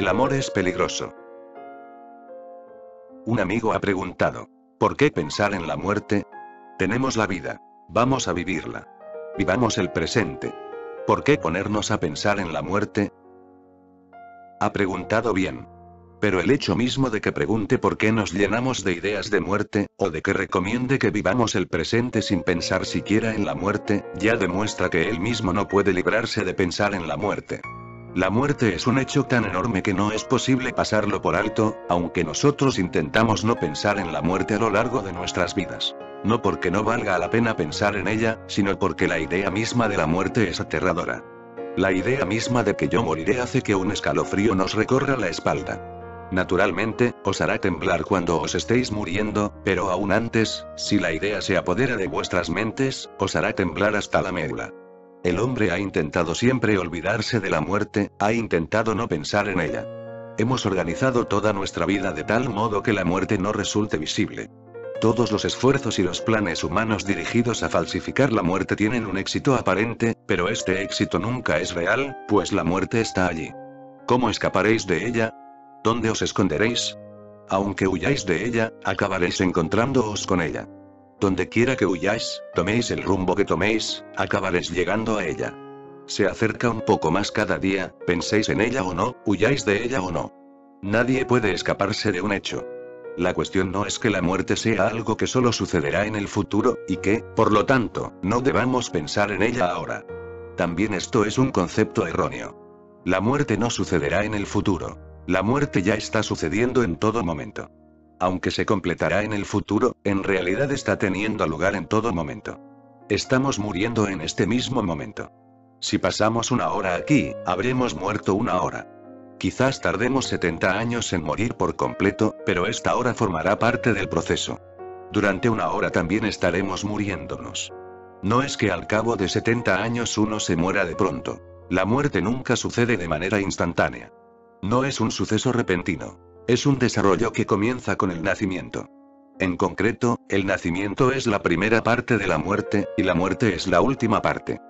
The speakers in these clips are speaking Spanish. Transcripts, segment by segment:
El amor es peligroso. Un amigo ha preguntado, ¿por qué pensar en la muerte? Tenemos la vida. Vamos a vivirla. Vivamos el presente. ¿Por qué ponernos a pensar en la muerte? Ha preguntado bien. Pero el hecho mismo de que pregunte por qué nos llenamos de ideas de muerte, o de que recomiende que vivamos el presente sin pensar siquiera en la muerte, ya demuestra que él mismo no puede librarse de pensar en la muerte. La muerte es un hecho tan enorme que no es posible pasarlo por alto, aunque nosotros intentamos no pensar en la muerte a lo largo de nuestras vidas. No porque no valga la pena pensar en ella, sino porque la idea misma de la muerte es aterradora. La idea misma de que yo moriré hace que un escalofrío nos recorra la espalda. Naturalmente, os hará temblar cuando os estéis muriendo, pero aún antes, si la idea se apodera de vuestras mentes, os hará temblar hasta la médula. El hombre ha intentado siempre olvidarse de la muerte, ha intentado no pensar en ella. Hemos organizado toda nuestra vida de tal modo que la muerte no resulte visible. Todos los esfuerzos y los planes humanos dirigidos a falsificar la muerte tienen un éxito aparente, pero este éxito nunca es real, pues la muerte está allí. ¿Cómo escaparéis de ella? ¿Dónde os esconderéis? Aunque huyáis de ella, acabaréis encontrándoos con ella. Donde quiera que huyáis, toméis el rumbo que toméis, acabaréis llegando a ella. Se acerca un poco más cada día, penséis en ella o no, huyáis de ella o no. Nadie puede escaparse de un hecho. La cuestión no es que la muerte sea algo que solo sucederá en el futuro, y que, por lo tanto, no debamos pensar en ella ahora. También esto es un concepto erróneo. La muerte no sucederá en el futuro. La muerte ya está sucediendo en todo momento. Aunque se completará en el futuro, en realidad está teniendo lugar en todo momento. Estamos muriendo en este mismo momento. Si pasamos una hora aquí, habremos muerto una hora. Quizás tardemos 70 años en morir por completo, pero esta hora formará parte del proceso. Durante una hora también estaremos muriéndonos. No es que al cabo de 70 años uno se muera de pronto. La muerte nunca sucede de manera instantánea. No es un suceso repentino. Es un desarrollo que comienza con el nacimiento. En concreto, el nacimiento es la primera parte de la muerte, y la muerte es la última parte.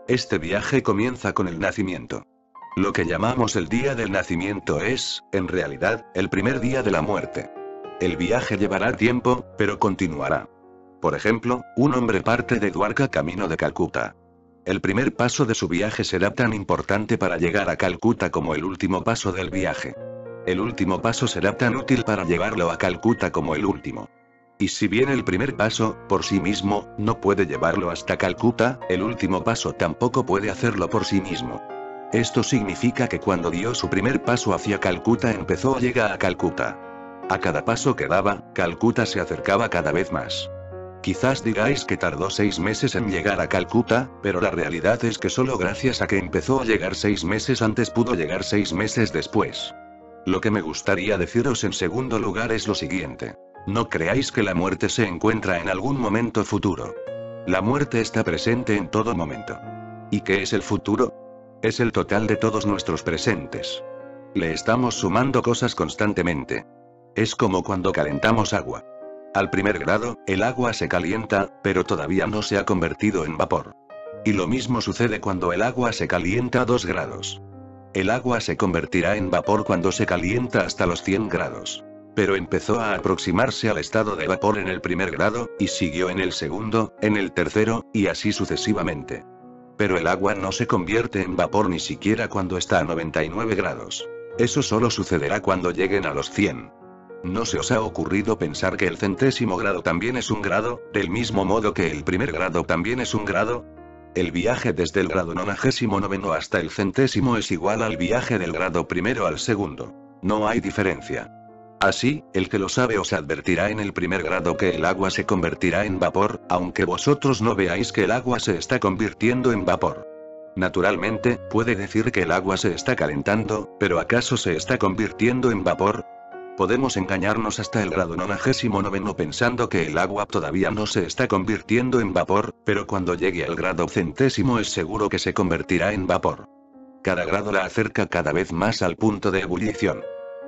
Este viaje comienza con el nacimiento. Lo que llamamos el día del nacimiento es, en realidad, el primer día de la muerte. El viaje llevará tiempo, pero continuará. Por ejemplo, un hombre parte de Dwarka camino de Calcuta. El primer paso de su viaje será tan importante para llegar a Calcuta como el último paso del viaje. El último paso será tan útil para llevarlo a Calcuta como el último. Y si bien el primer paso, por sí mismo, no puede llevarlo hasta Calcuta, el último paso tampoco puede hacerlo por sí mismo. Esto significa que cuando dio su primer paso hacia Calcuta empezó a llegar a Calcuta. A cada paso que daba, Calcuta se acercaba cada vez más. Quizás digáis que tardó 6 meses en llegar a Calcuta, pero la realidad es que solo gracias a que empezó a llegar 6 meses antes pudo llegar 6 meses después. Lo que me gustaría deciros en segundo lugar es lo siguiente. No creáis que la muerte se encuentra en algún momento futuro. La muerte está presente en todo momento. ¿Y qué es el futuro? Es el total de todos nuestros presentes. Le estamos sumando cosas constantemente. Es como cuando calentamos agua. Al primer grado, el agua se calienta, pero todavía no se ha convertido en vapor. Y lo mismo sucede cuando el agua se calienta a 2 grados. El agua se convertirá en vapor cuando se calienta hasta los 100 grados. Pero empezó a aproximarse al estado de vapor en el primer grado, y siguió en el segundo, en el tercero, y así sucesivamente. Pero el agua no se convierte en vapor ni siquiera cuando está a 99 grados. Eso solo sucederá cuando lleguen a los 100. ¿No se os ha ocurrido pensar que el 100º grado también es un grado, del mismo modo que el primer grado también es un grado? El viaje desde el grado 99 hasta el 100º es igual al viaje del grado primero al segundo. No hay diferencia. Así, el que lo sabe os advertirá en el primer grado que el agua se convertirá en vapor, aunque vosotros no veáis que el agua se está convirtiendo en vapor. Naturalmente, puede decir que el agua se está calentando, pero ¿acaso se está convirtiendo en vapor? Podemos engañarnos hasta el grado 99 pensando que el agua todavía no se está convirtiendo en vapor, pero cuando llegue al grado 100º es seguro que se convertirá en vapor. Cada grado la acerca cada vez más al punto de ebullición.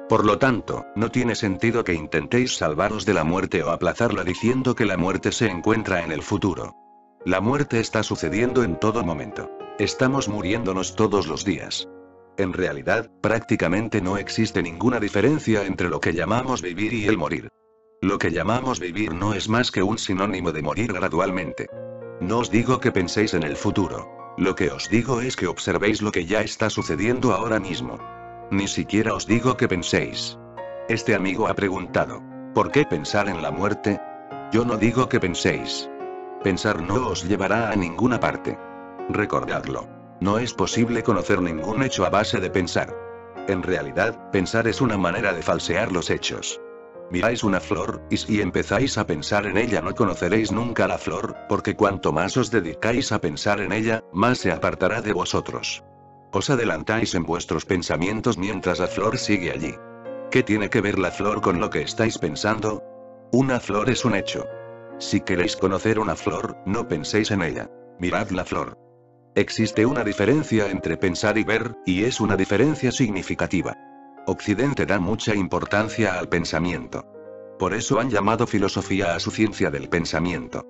Por lo tanto, no tiene sentido que intentéis salvaros de la muerte o aplazarla diciendo que la muerte se encuentra en el futuro. La muerte está sucediendo en todo momento. Estamos muriéndonos todos los días. En realidad, prácticamente no existe ninguna diferencia entre lo que llamamos vivir y el morir. Lo que llamamos vivir no es más que un sinónimo de morir gradualmente. No os digo que penséis en el futuro. Lo que os digo es que observéis lo que ya está sucediendo ahora mismo. Ni siquiera os digo que penséis. Este amigo ha preguntado, ¿por qué pensar en la muerte? Yo no digo que penséis. Pensar no os llevará a ninguna parte. Recordadlo. No es posible conocer ningún hecho a base de pensar. En realidad, pensar es una manera de falsear los hechos. Miráis una flor, y si empezáis a pensar en ella no conoceréis nunca la flor, porque cuanto más os dedicáis a pensar en ella, más se apartará de vosotros. Os adelantáis en vuestros pensamientos mientras la flor sigue allí. ¿Qué tiene que ver la flor con lo que estáis pensando? Una flor es un hecho. Si queréis conocer una flor, no penséis en ella. Mirad la flor. Existe una diferencia entre pensar y ver, y es una diferencia significativa. Occidente da mucha importancia al pensamiento. Por eso han llamado filosofía a su ciencia del pensamiento.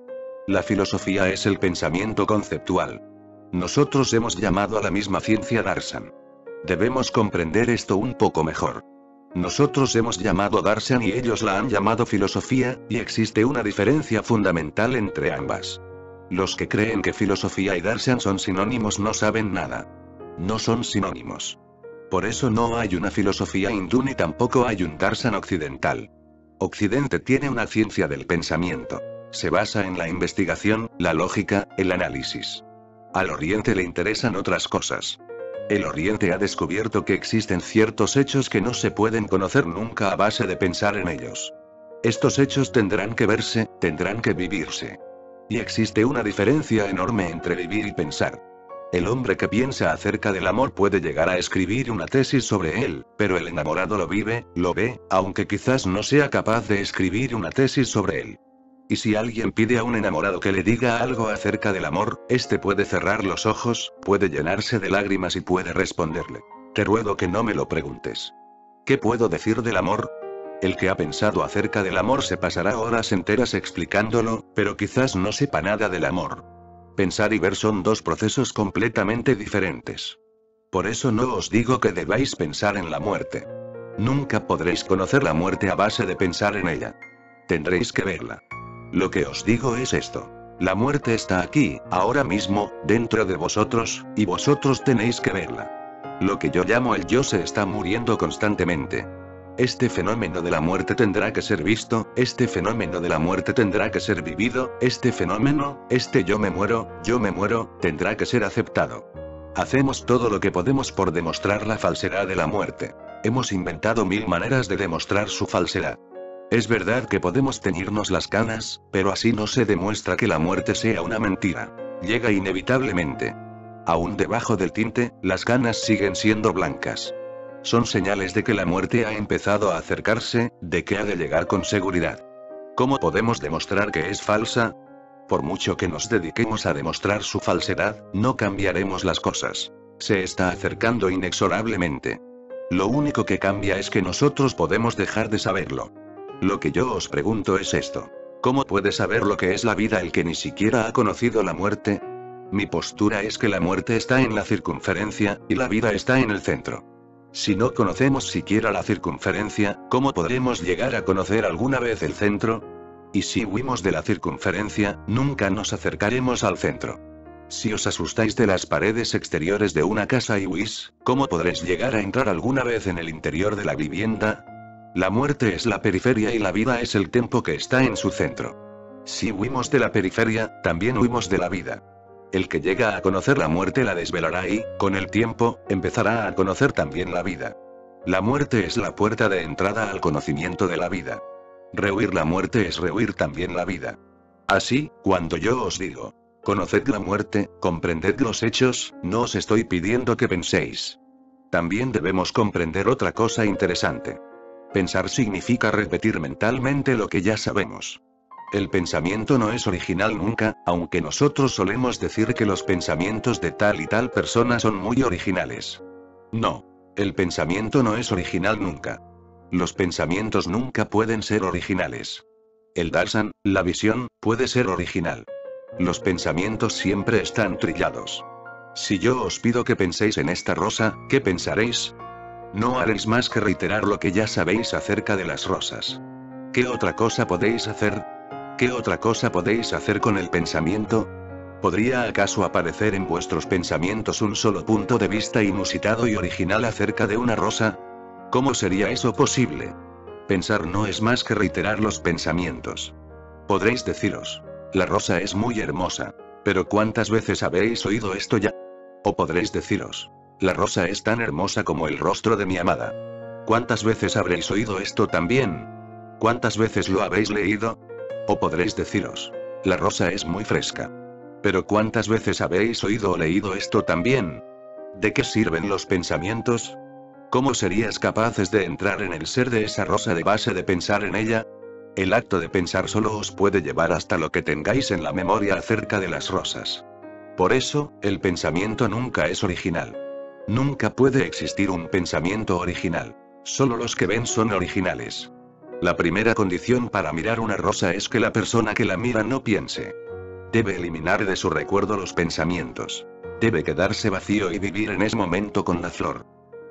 La filosofía es el pensamiento conceptual. Nosotros hemos llamado a la misma ciencia Darshan. Debemos comprender esto un poco mejor. Nosotros hemos llamado Darshan y ellos la han llamado filosofía, y existe una diferencia fundamental entre ambas. Los que creen que filosofía y Darshan son sinónimos no saben nada. No son sinónimos. Por eso no hay una filosofía hindú ni tampoco hay un Darshan occidental. Occidente tiene una ciencia del pensamiento. Se basa en la investigación, la lógica, el análisis. Al Oriente le interesan otras cosas. El Oriente ha descubierto que existen ciertos hechos que no se pueden conocer nunca a base de pensar en ellos. Estos hechos tendrán que verse, tendrán que vivirse. Y existe una diferencia enorme entre vivir y pensar. El hombre que piensa acerca del amor puede llegar a escribir una tesis sobre él, pero el enamorado lo vive, lo ve, aunque quizás no sea capaz de escribir una tesis sobre él. Y si alguien pide a un enamorado que le diga algo acerca del amor, este puede cerrar los ojos, puede llenarse de lágrimas y puede responderle: te ruego que no me lo preguntes. ¿Qué puedo decir del amor? El que ha pensado acerca del amor se pasará horas enteras explicándolo, pero quizás no sepa nada del amor. Pensar y ver son dos procesos completamente diferentes. Por eso no os digo que debáis pensar en la muerte. Nunca podréis conocer la muerte a base de pensar en ella. Tendréis que verla. Lo que os digo es esto. La muerte está aquí, ahora mismo, dentro de vosotros, y vosotros tenéis que verla. Lo que yo llamo el yo se está muriendo constantemente. Este fenómeno de la muerte tendrá que ser visto, este fenómeno de la muerte tendrá que ser vivido, este fenómeno, este yo me muero, tendrá que ser aceptado. Hacemos todo lo que podemos por demostrar la falsedad de la muerte. Hemos inventado 1000 maneras de demostrar su falsedad. Es verdad que podemos teñirnos las canas, pero así no se demuestra que la muerte sea una mentira. Llega inevitablemente. Aún debajo del tinte, las canas siguen siendo blancas. Son señales de que la muerte ha empezado a acercarse, de que ha de llegar con seguridad. ¿Cómo podemos demostrar que es falsa? Por mucho que nos dediquemos a demostrar su falsedad, no cambiaremos las cosas. Se está acercando inexorablemente. Lo único que cambia es que nosotros podemos dejar de saberlo. Lo que yo os pregunto es esto. ¿Cómo puede saber lo que es la vida el que ni siquiera ha conocido la muerte? Mi postura es que la muerte está en la circunferencia, y la vida está en el centro. Si no conocemos siquiera la circunferencia, ¿cómo podremos llegar a conocer alguna vez el centro? Y si huimos de la circunferencia, nunca nos acercaremos al centro. Si os asustáis de las paredes exteriores de una casa y huís, ¿cómo podréis llegar a entrar alguna vez en el interior de la vivienda? La muerte es la periferia y la vida es el tempo que está en su centro. Si huimos de la periferia, también huimos de la vida. El que llega a conocer la muerte la desvelará y, con el tiempo, empezará a conocer también la vida. La muerte es la puerta de entrada al conocimiento de la vida. Rehuir la muerte es rehuir también la vida. Así, cuando yo os digo, conoced la muerte, comprended los hechos, no os estoy pidiendo que penséis. También debemos comprender otra cosa interesante. Pensar significa repetir mentalmente lo que ya sabemos. El pensamiento no es original nunca, aunque nosotros solemos decir que los pensamientos de tal y tal persona son muy originales. No. El pensamiento no es original nunca. Los pensamientos nunca pueden ser originales. El darshan, la visión, puede ser original. Los pensamientos siempre están trillados. Si yo os pido que penséis en esta rosa, ¿qué pensaréis? No haréis más que reiterar lo que ya sabéis acerca de las rosas. ¿Qué otra cosa podéis hacer? ¿Qué otra cosa podéis hacer con el pensamiento? ¿Podría acaso aparecer en vuestros pensamientos un solo punto de vista inusitado y original acerca de una rosa? ¿Cómo sería eso posible? Pensar no es más que reiterar los pensamientos. Podréis deciros, la rosa es muy hermosa. Pero ¿cuántas veces habéis oído esto ya? O podréis deciros, la rosa es tan hermosa como el rostro de mi amada. ¿Cuántas veces habréis oído esto también? ¿Cuántas veces lo habéis leído? O podréis deciros, la rosa es muy fresca. Pero ¿cuántas veces habéis oído o leído esto también? ¿De qué sirven los pensamientos? ¿Cómo serías capaces de entrar en el ser de esa rosa de base de pensar en ella? El acto de pensar solo os puede llevar hasta lo que tengáis en la memoria acerca de las rosas. Por eso, el pensamiento nunca es original. Nunca puede existir un pensamiento original. Solo los que ven son originales. La primera condición para mirar una rosa es que la persona que la mira no piense. Debe eliminar de su recuerdo los pensamientos. Debe quedarse vacío y vivir en ese momento con la flor.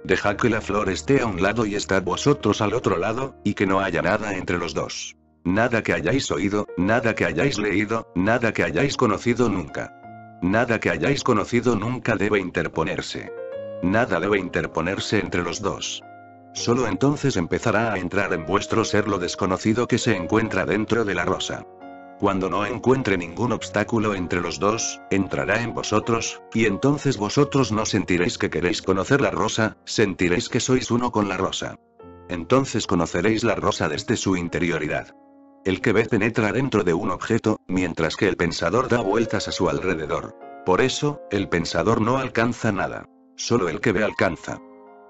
Dejad que la flor esté a un lado y estad vosotros al otro lado, y que no haya nada entre los dos. Nada que hayáis oído, nada que hayáis leído, nada que hayáis conocido nunca. Nada que hayáis conocido nunca debe interponerse. Nada debe interponerse entre los dos. Solo entonces empezará a entrar en vuestro ser lo desconocido que se encuentra dentro de la rosa. Cuando no encuentre ningún obstáculo entre los dos, entrará en vosotros, y entonces vosotros no sentiréis que queréis conocer la rosa, sentiréis que sois uno con la rosa. Entonces conoceréis la rosa desde su interioridad. El que ve penetra dentro de un objeto, mientras que el pensador da vueltas a su alrededor. Por eso, el pensador no alcanza nada. Solo el que ve alcanza.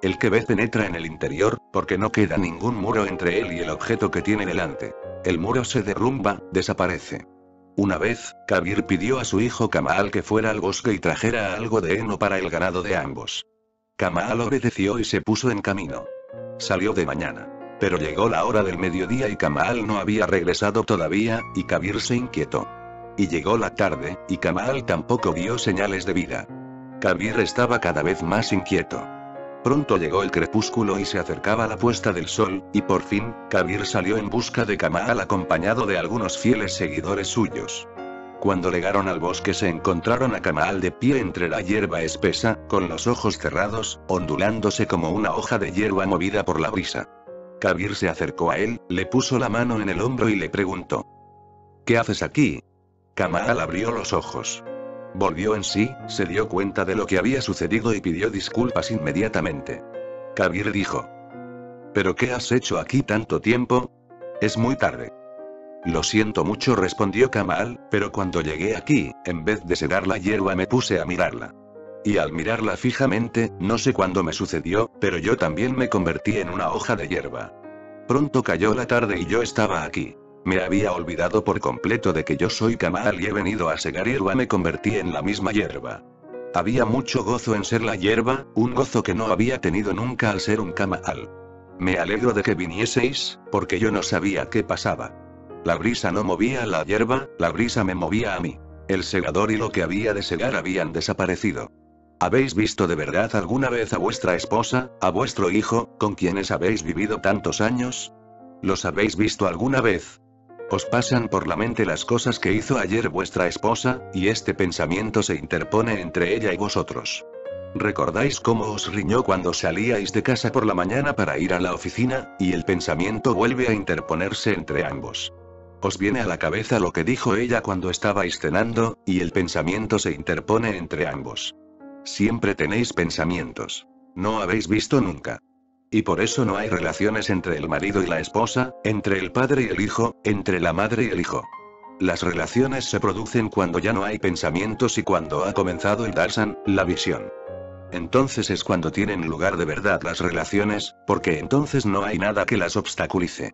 El que ve penetra en el interior, porque no queda ningún muro entre él y el objeto que tiene delante. El muro se derrumba, desaparece. Una vez, Kabir pidió a su hijo Kamal que fuera al bosque y trajera algo de heno para el ganado de ambos. Kamal obedeció y se puso en camino. Salió de mañana. Pero llegó la hora del mediodía y Kamal no había regresado todavía, y Kabir se inquietó. Y llegó la tarde, y Kamal tampoco vio señales de vida. Kabir estaba cada vez más inquieto. Pronto llegó el crepúsculo y se acercaba la puesta del sol, y por fin, Kabir salió en busca de Kamal acompañado de algunos fieles seguidores suyos. Cuando llegaron al bosque se encontraron a Kamal de pie entre la hierba espesa, con los ojos cerrados, ondulándose como una hoja de hierba movida por la brisa. Kabir se acercó a él, le puso la mano en el hombro y le preguntó: ¿Qué haces aquí? Kamal abrió los ojos. Volvió en sí, se dio cuenta de lo que había sucedido y pidió disculpas inmediatamente. Kabir dijo: ¿Pero qué has hecho aquí tanto tiempo? Es muy tarde. Lo siento mucho, respondió Kamal, pero cuando llegué aquí, en vez de segar la hierba me puse a mirarla. Y al mirarla fijamente, no sé cuándo me sucedió, pero yo también me convertí en una hoja de hierba. Pronto cayó la tarde y yo estaba aquí. Me había olvidado por completo de que yo soy Kamal y he venido a segar hierba, me convertí en la misma hierba. Había mucho gozo en ser la hierba, un gozo que no había tenido nunca al ser un Kamal. Me alegro de que vinieseis, porque yo no sabía qué pasaba. La brisa no movía la hierba, la brisa me movía a mí. El segador y lo que había de segar habían desaparecido. ¿Habéis visto de verdad alguna vez a vuestra esposa, a vuestro hijo, con quienes habéis vivido tantos años? ¿Los habéis visto alguna vez? Os pasan por la mente las cosas que hizo ayer vuestra esposa, y este pensamiento se interpone entre ella y vosotros. ¿Recordáis cómo os riñó cuando salíais de casa por la mañana para ir a la oficina, y el pensamiento vuelve a interponerse entre ambos? Os viene a la cabeza lo que dijo ella cuando estabais cenando, y el pensamiento se interpone entre ambos. Siempre tenéis pensamientos. No habéis visto nunca. Y por eso no hay relaciones entre el marido y la esposa, entre el padre y el hijo, entre la madre y el hijo. Las relaciones se producen cuando ya no hay pensamientos y cuando ha comenzado el darshan, la visión. Entonces es cuando tienen lugar de verdad las relaciones, porque entonces no hay nada que las obstaculice.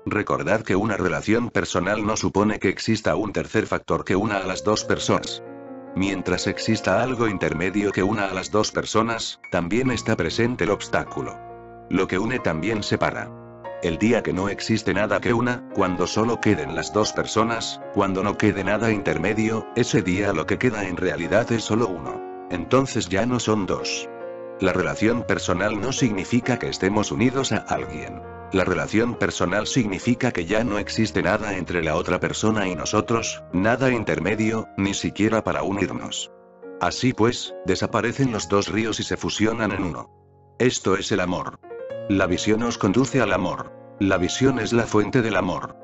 Recordad que una relación personal no supone que exista un tercer factor que una a las dos personas. Mientras exista algo intermedio que una a las dos personas, también está presente el obstáculo. Lo que une también separa. El día que no existe nada que una, cuando solo queden las dos personas, cuando no quede nada intermedio, ese día lo que queda en realidad es solo uno. entonces ya no son dos. La relación personal no significa que estemos unidos a alguien. La relación personal significa que ya no existe nada entre la otra persona y nosotros, nada intermedio, ni siquiera para unirnos. Así pues, desaparecen los dos ríos y se fusionan en uno. Esto es el amor. La visión nos conduce al amor. La visión es la fuente del amor.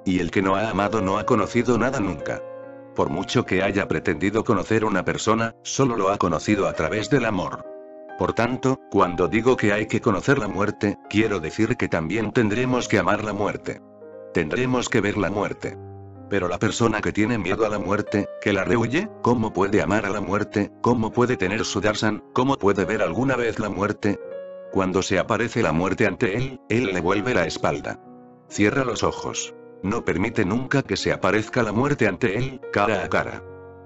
Y el que no ha amado no ha conocido nada nunca. Por mucho que haya pretendido conocer una persona, solo lo ha conocido a través del amor. Por tanto, cuando digo que hay que conocer la muerte, quiero decir que también tendremos que amar la muerte. Tendremos que ver la muerte. Pero la persona que tiene miedo a la muerte, que la rehuye, ¿cómo puede amar a la muerte? ¿Cómo puede tener su darshan? ¿Cómo puede ver alguna vez la muerte? Cuando se aparece la muerte ante él, él le vuelve la espalda. Cierra los ojos. No permite nunca que se aparezca la muerte ante él, cara a cara.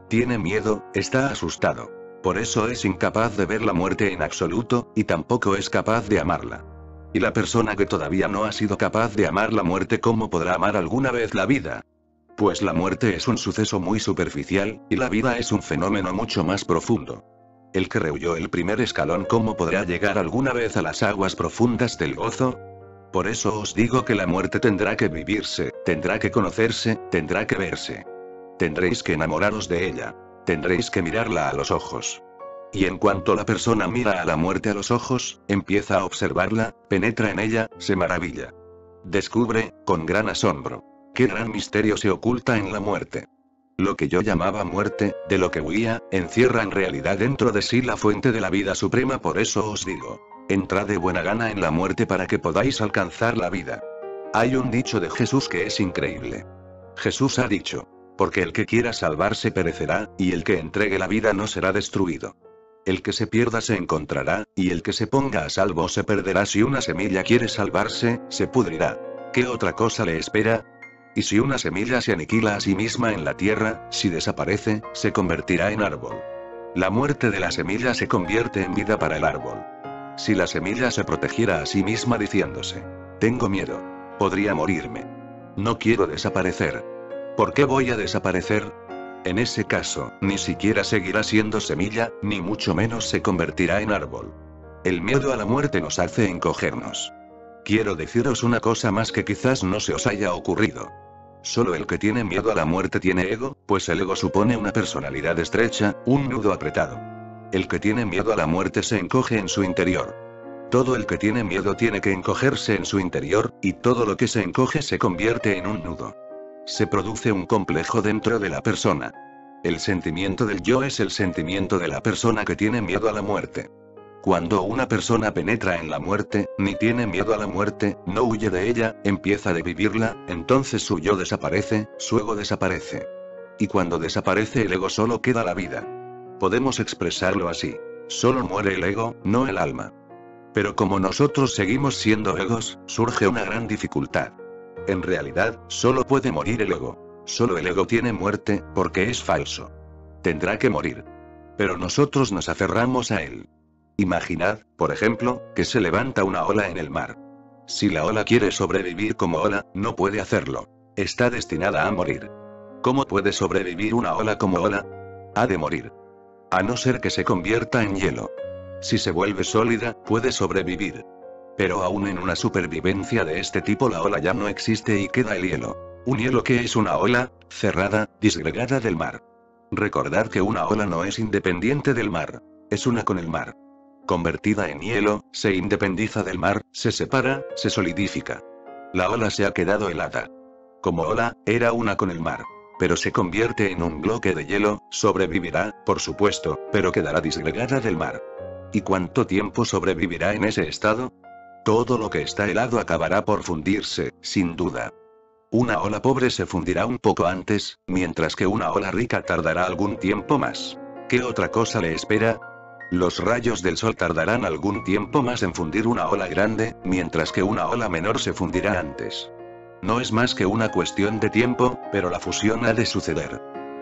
Tiene miedo, está asustado. Por eso es incapaz de ver la muerte en absoluto, y tampoco es capaz de amarla. Y la persona que todavía no ha sido capaz de amar la muerte, ¿cómo podrá amar alguna vez la vida? Pues la muerte es un suceso muy superficial, y la vida es un fenómeno mucho más profundo. El que rehuyó el primer escalón, ¿cómo podrá llegar alguna vez a las aguas profundas del gozo? Por eso os digo que la muerte tendrá que vivirse, tendrá que conocerse, tendrá que verse. Tendréis que enamoraros de ella. Tendréis que mirarla a los ojos. Y en cuanto la persona mira a la muerte a los ojos, empieza a observarla, penetra en ella, se maravilla. Descubre, con gran asombro, qué gran misterio se oculta en la muerte. Lo que yo llamaba muerte, de lo que huía, encierra en realidad dentro de sí la fuente de la vida suprema. Por eso os digo, entrad de buena gana en la muerte para que podáis alcanzar la vida. Hay un dicho de Jesús que es increíble. Jesús ha dicho: porque el que quiera salvarse perecerá, y el que entregue la vida no será destruido. El que se pierda se encontrará, y el que se ponga a salvo se perderá. Si una semilla quiere salvarse, se pudrirá. ¿Qué otra cosa le espera? Y si una semilla se aniquila a sí misma en la tierra, si desaparece, se convertirá en árbol. La muerte de la semilla se convierte en vida para el árbol. Si la semilla se protegiera a sí misma diciéndose: tengo miedo. Podría morirme. No quiero desaparecer. ¿Por qué voy a desaparecer? En ese caso, ni siquiera seguirá siendo semilla, ni mucho menos se convertirá en árbol. El miedo a la muerte nos hace encogernos. Quiero deciros una cosa más que quizás no se os haya ocurrido. Solo el que tiene miedo a la muerte tiene ego, pues el ego supone una personalidad estrecha, un nudo apretado. El que tiene miedo a la muerte se encoge en su interior. Todo el que tiene miedo tiene que encogerse en su interior, y todo lo que se encoge se convierte en un nudo. Se produce un complejo dentro de la persona. El sentimiento del yo es el sentimiento de la persona que tiene miedo a la muerte. Cuando una persona penetra en la muerte, ni tiene miedo a la muerte, no huye de ella, empieza a vivirla, entonces su yo desaparece, su ego desaparece. Y cuando desaparece el ego solo queda la vida. Podemos expresarlo así: solo muere el ego, no el alma. Pero como nosotros seguimos siendo egos, surge una gran dificultad. En realidad, solo puede morir el ego. Solo el ego tiene muerte, porque es falso. Tendrá que morir. Pero nosotros nos aferramos a él. Imaginad, por ejemplo, que se levanta una ola en el mar. Si la ola quiere sobrevivir como ola, no puede hacerlo. Está destinada a morir. ¿Cómo puede sobrevivir una ola como ola? Ha de morir. A no ser que se convierta en hielo. Si se vuelve sólida, puede sobrevivir. Pero aún en una supervivencia de este tipo la ola ya no existe y queda el hielo. Un hielo que es una ola, cerrada, disgregada del mar. Recordad que una ola no es independiente del mar. Es una con el mar. Convertida en hielo, se independiza del mar, se separa, se solidifica. La ola se ha quedado helada. Como ola, era una con el mar. Pero se convierte en un bloque de hielo, sobrevivirá, por supuesto, pero quedará disgregada del mar. ¿Y cuánto tiempo sobrevivirá en ese estado? Todo lo que está helado acabará por fundirse, sin duda. Una ola pobre se fundirá un poco antes, mientras que una ola rica tardará algún tiempo más. ¿Qué otra cosa le espera? Los rayos del sol tardarán algún tiempo más en fundir una ola grande, mientras que una ola menor se fundirá antes. No es más que una cuestión de tiempo, pero la fusión ha de suceder.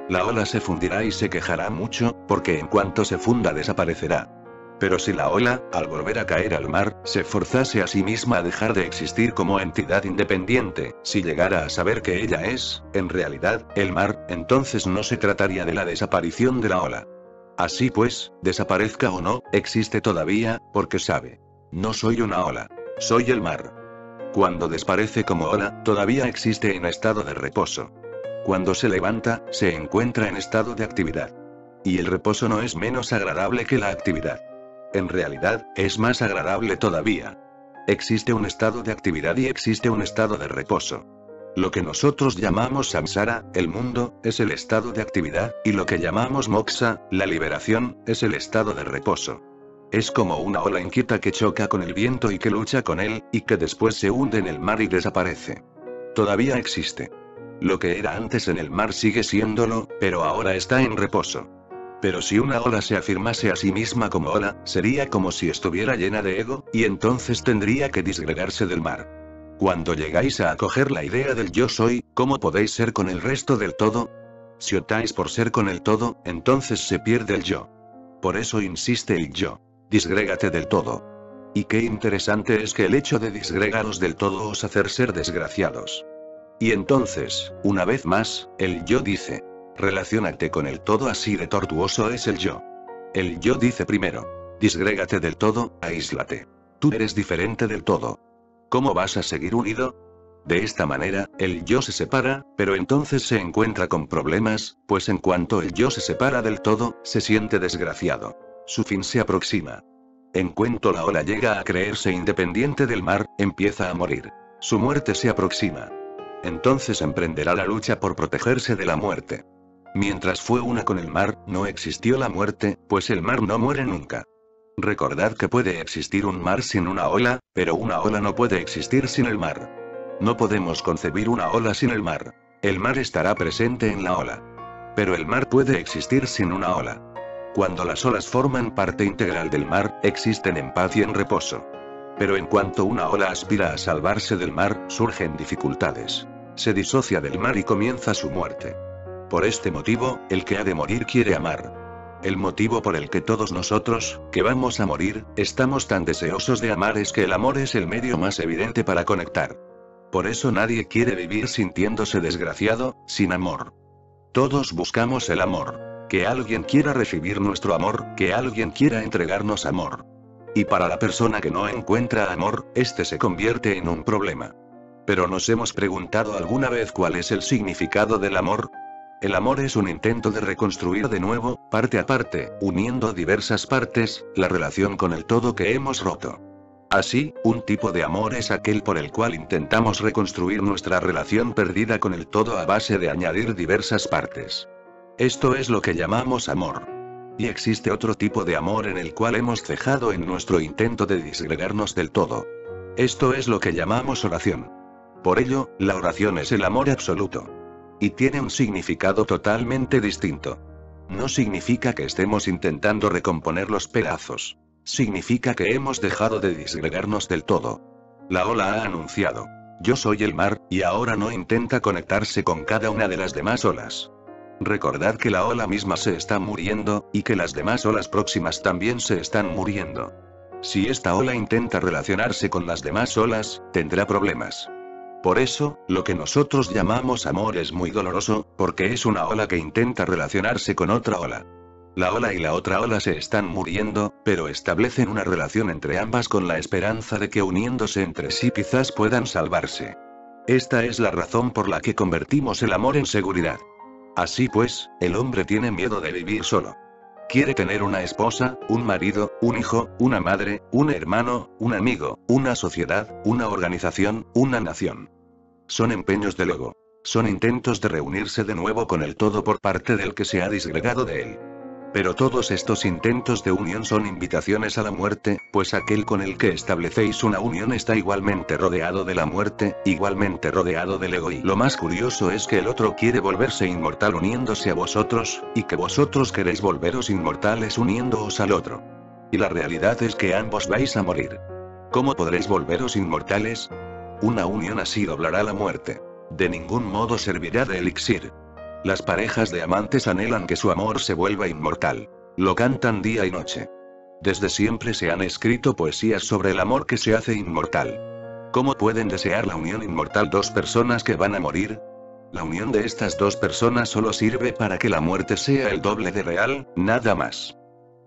La ola se fundirá y se quejará mucho, porque en cuanto se funda desaparecerá. Pero si la ola, al volver a caer al mar, se forzase a sí misma a dejar de existir como entidad independiente, si llegara a saber que ella es, en realidad, el mar, entonces no se trataría de la desaparición de la ola. Así pues, desaparezca o no, existe todavía, porque sabe. No soy una ola. Soy el mar. Cuando desaparece como ola, todavía existe en estado de reposo. Cuando se levanta, se encuentra en estado de actividad. Y el reposo no es menos agradable que la actividad. En realidad, es más agradable todavía. Existe un estado de actividad y existe un estado de reposo. Lo que nosotros llamamos samsara, el mundo, es el estado de actividad, y lo que llamamos moksha, la liberación, es el estado de reposo. Es como una ola inquieta que choca con el viento y que lucha con él, y que después se hunde en el mar y desaparece. Todavía existe. Lo que era antes en el mar sigue siéndolo, pero ahora está en reposo. Pero si una ola se afirmase a sí misma como ola, sería como si estuviera llena de ego, y entonces tendría que disgregarse del mar. Cuando llegáis a acoger la idea del yo soy, ¿cómo podéis ser con el resto del todo? Si optáis por ser con el todo, entonces se pierde el yo. Por eso insiste el yo. Disgrégate del todo. Y qué interesante es que el hecho de disgregaros del todo os hacer ser desgraciados. Y entonces, una vez más, el yo dice. Relaciónate con el todo, así de tortuoso es el yo. El yo dice primero. Disgrégate del todo, aíslate. Tú eres diferente del todo. ¿Cómo vas a seguir unido? De esta manera, el yo se separa, pero entonces se encuentra con problemas, pues en cuanto el yo se separa del todo, se siente desgraciado. Su fin se aproxima. En cuanto la ola llega a creerse independiente del mar, empieza a morir. Su muerte se aproxima. Entonces emprenderá la lucha por protegerse de la muerte. Mientras fue una con el mar, no existió la muerte, pues el mar no muere nunca. Recordad que puede existir un mar sin una ola, pero una ola no puede existir sin el mar. No podemos concebir una ola sin el mar. El mar estará presente en la ola. Pero el mar puede existir sin una ola. Cuando las olas forman parte integral del mar, existen en paz y en reposo. Pero en cuanto una ola aspira a salvarse del mar, surgen dificultades. Se disocia del mar y comienza su muerte. Por este motivo, el que ha de morir quiere amar. El motivo por el que todos nosotros, que vamos a morir, estamos tan deseosos de amar es que el amor es el medio más evidente para conectar. Por eso nadie quiere vivir sintiéndose desgraciado, sin amor. Todos buscamos el amor. Que alguien quiera recibir nuestro amor, que alguien quiera entregarnos amor. Y para la persona que no encuentra amor, este se convierte en un problema. Pero ¿nos hemos preguntado alguna vez cuál es el significado del amor? El amor es un intento de reconstruir de nuevo, parte a parte, uniendo diversas partes, la relación con el todo que hemos roto. Así, un tipo de amor es aquel por el cual intentamos reconstruir nuestra relación perdida con el todo a base de añadir diversas partes. Esto es lo que llamamos amor. Y existe otro tipo de amor en el cual hemos cejado en nuestro intento de disgregarnos del todo. Esto es lo que llamamos oración. Por ello, la oración es el amor absoluto. Y tiene un significado totalmente distinto. No significa que estemos intentando recomponer los pedazos. Significa que hemos dejado de disgregarnos del todo. La ola ha anunciado. Yo soy el mar, y ahora no intenta conectarse con cada una de las demás olas. Recordad que la ola misma se está muriendo, y que las demás olas próximas también se están muriendo. Si esta ola intenta relacionarse con las demás olas, tendrá problemas. Por eso, lo que nosotros llamamos amor es muy doloroso, porque es una ola que intenta relacionarse con otra ola. La ola y la otra ola se están muriendo, pero establecen una relación entre ambas con la esperanza de que uniéndose entre sí quizás puedan salvarse. Esta es la razón por la que convertimos el amor en seguridad. Así pues, el hombre tiene miedo de vivir solo. Quiere tener una esposa, un marido, un hijo, una madre, un hermano, un amigo, una sociedad, una organización, una nación. Son empeños del ego. Son intentos de reunirse de nuevo con el todo por parte del que se ha disgregado de él. Pero todos estos intentos de unión son invitaciones a la muerte, pues aquel con el que establecéis una unión está igualmente rodeado de la muerte, igualmente rodeado del ego, y lo más curioso es que el otro quiere volverse inmortal uniéndose a vosotros, y que vosotros queréis volveros inmortales uniéndoos al otro. Y la realidad es que ambos vais a morir. ¿Cómo podréis volveros inmortales? Una unión así doblará la muerte. De ningún modo servirá de elixir. Las parejas de amantes anhelan que su amor se vuelva inmortal. Lo cantan día y noche. Desde siempre se han escrito poesías sobre el amor que se hace inmortal. ¿Cómo pueden desear la unión inmortal dos personas que van a morir? La unión de estas dos personas solo sirve para que la muerte sea el doble de real, nada más.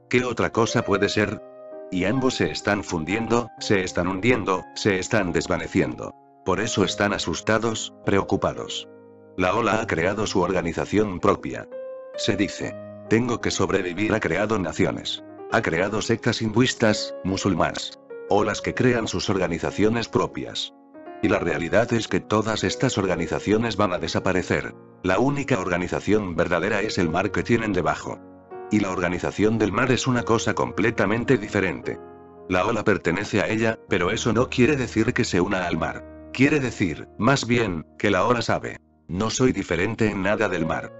¿Qué otra cosa puede ser? Y ambos se están fundiendo, se están hundiendo, se están desvaneciendo. Por eso están asustados, preocupados. La ola ha creado su organización propia. Se dice, tengo que sobrevivir. Ha creado naciones. Ha creado sectas hinduistas, musulmanas. Olas que crean sus organizaciones propias. Y la realidad es que todas estas organizaciones van a desaparecer. La única organización verdadera es el mar que tienen debajo. Y la organización del mar es una cosa completamente diferente. La ola pertenece a ella, pero eso no quiere decir que se una al mar. Quiere decir, más bien, que la ola sabe. No soy diferente en nada del mar.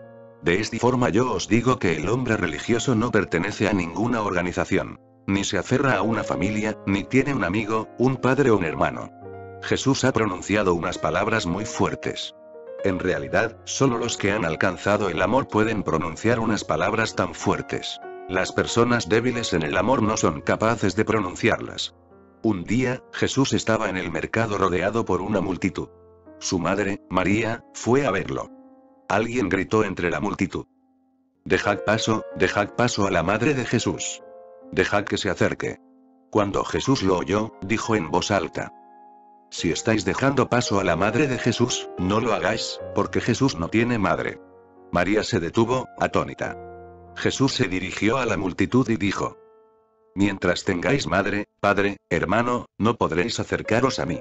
De esta forma yo os digo que el hombre religioso no pertenece a ninguna organización. Ni se aferra a una familia, ni tiene un amigo, un padre o un hermano. Jesús ha pronunciado unas palabras muy fuertes. En realidad, solo los que han alcanzado el amor pueden pronunciar unas palabras tan fuertes. Las personas débiles en el amor no son capaces de pronunciarlas. Un día, Jesús estaba en el mercado rodeado por una multitud. Su madre, María, fue a verlo. Alguien gritó entre la multitud. Dejad paso a la madre de Jesús. Dejad que se acerque. Cuando Jesús lo oyó, dijo en voz alta. Si estáis dejando paso a la madre de Jesús, no lo hagáis, porque Jesús no tiene madre. María se detuvo, atónita. Jesús se dirigió a la multitud y dijo. Mientras tengáis madre, padre, hermano, no podréis acercaros a mí.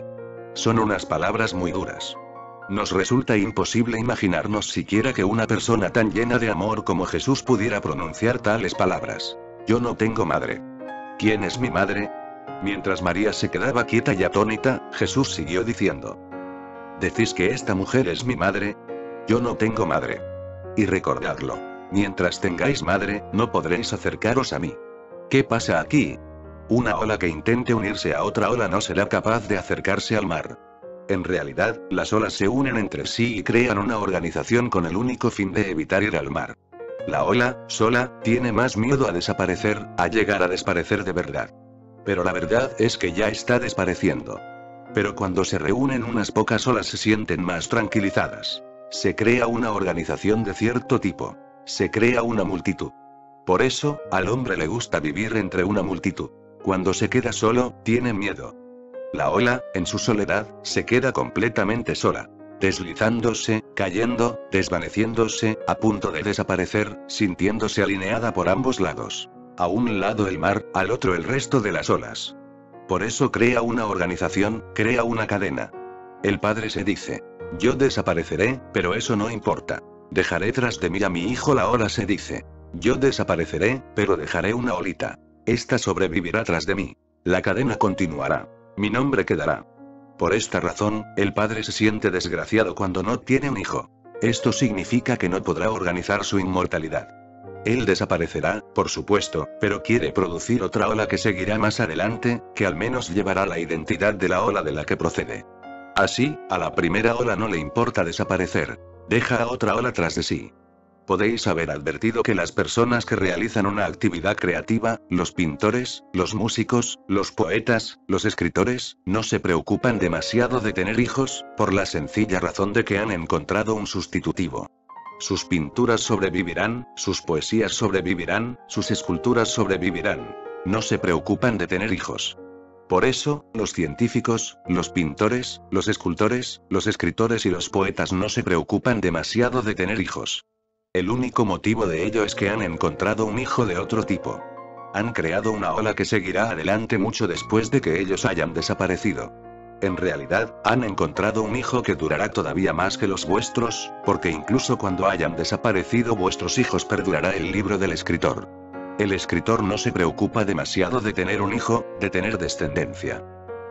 Son unas palabras muy duras. Nos resulta imposible imaginarnos siquiera que una persona tan llena de amor como Jesús pudiera pronunciar tales palabras. Yo no tengo madre. ¿Quién es mi madre? Mientras María se quedaba quieta y atónita, Jesús siguió diciendo. ¿Decís que esta mujer es mi madre? Yo no tengo madre. Y recordadlo. Mientras tengáis madre, no podréis acercaros a mí. ¿Qué pasa aquí? Una ola que intente unirse a otra ola no será capaz de acercarse al mar. En realidad, las olas se unen entre sí y crean una organización con el único fin de evitar ir al mar. La ola, sola, tiene más miedo a desaparecer, a llegar a desaparecer de verdad. Pero la verdad es que ya está desapareciendo. Pero cuando se reúnen unas pocas olas se sienten más tranquilizadas. Se crea una organización de cierto tipo. Se crea una multitud. Por eso, al hombre le gusta vivir entre una multitud. Cuando se queda solo, tiene miedo. La ola, en su soledad, se queda completamente sola. Deslizándose, cayendo, desvaneciéndose, a punto de desaparecer, sintiéndose alineada por ambos lados. A un lado el mar, al otro el resto de las olas. Por eso crea una organización, crea una cadena. El padre se dice, yo desapareceré, pero eso no importa. Dejaré tras de mí a mi hijo. La ola se dice, yo desapareceré, pero dejaré una olita. Esta sobrevivirá tras de mí. La cadena continuará. Mi nombre quedará. Por esta razón, el padre se siente desgraciado cuando no tiene un hijo. Esto significa que no podrá organizar su inmortalidad. Él desaparecerá, por supuesto, pero quiere producir otra ola que seguirá más adelante, que al menos llevará la identidad de la ola de la que procede. Así, a la primera ola no le importa desaparecer. Deja a otra ola tras de sí. Podéis haber advertido que las personas que realizan una actividad creativa, los pintores, los músicos, los poetas, los escritores, no se preocupan demasiado de tener hijos, por la sencilla razón de que han encontrado un sustitutivo. Sus pinturas sobrevivirán, sus poesías sobrevivirán, sus esculturas sobrevivirán. No se preocupan de tener hijos. Por eso, los científicos, los pintores, los escultores, los escritores y los poetas no se preocupan demasiado de tener hijos. El único motivo de ello es que han encontrado un hijo de otro tipo. Han creado una ola que seguirá adelante mucho después de que ellos hayan desaparecido. En realidad, han encontrado un hijo que durará todavía más que los vuestros, porque incluso cuando hayan desaparecido vuestros hijos perdurará el libro del escritor. El escritor no se preocupa demasiado de tener un hijo, de tener descendencia.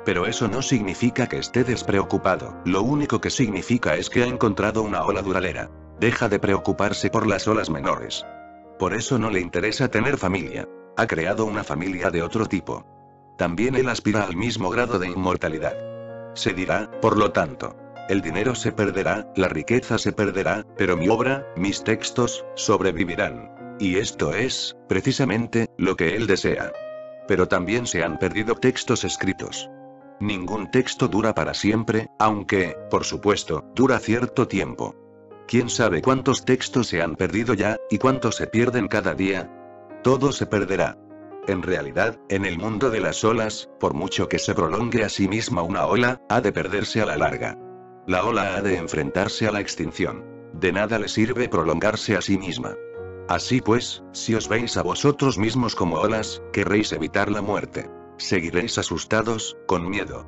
Pero eso no significa que esté despreocupado, lo único que significa es que ha encontrado una ola duradera. Deja de preocuparse por las olas menores. Por eso no le interesa tener familia. Ha creado una familia de otro tipo. También él aspira al mismo grado de inmortalidad. Se dirá, por lo tanto, el dinero se perderá, la riqueza se perderá, pero mi obra, mis textos, sobrevivirán. Y esto es, precisamente, lo que él desea. Pero también se han perdido textos escritos. Ningún texto dura para siempre, aunque, por supuesto, dura cierto tiempo. ¿Quién sabe cuántos textos se han perdido ya, y cuántos se pierden cada día? Todo se perderá. En realidad, en el mundo de las olas, por mucho que se prolongue a sí misma una ola, ha de perderse a la larga. La ola ha de enfrentarse a la extinción. De nada le sirve prolongarse a sí misma. Así pues, si os veis a vosotros mismos como olas, querréis evitar la muerte. Seguiréis asustados, con miedo.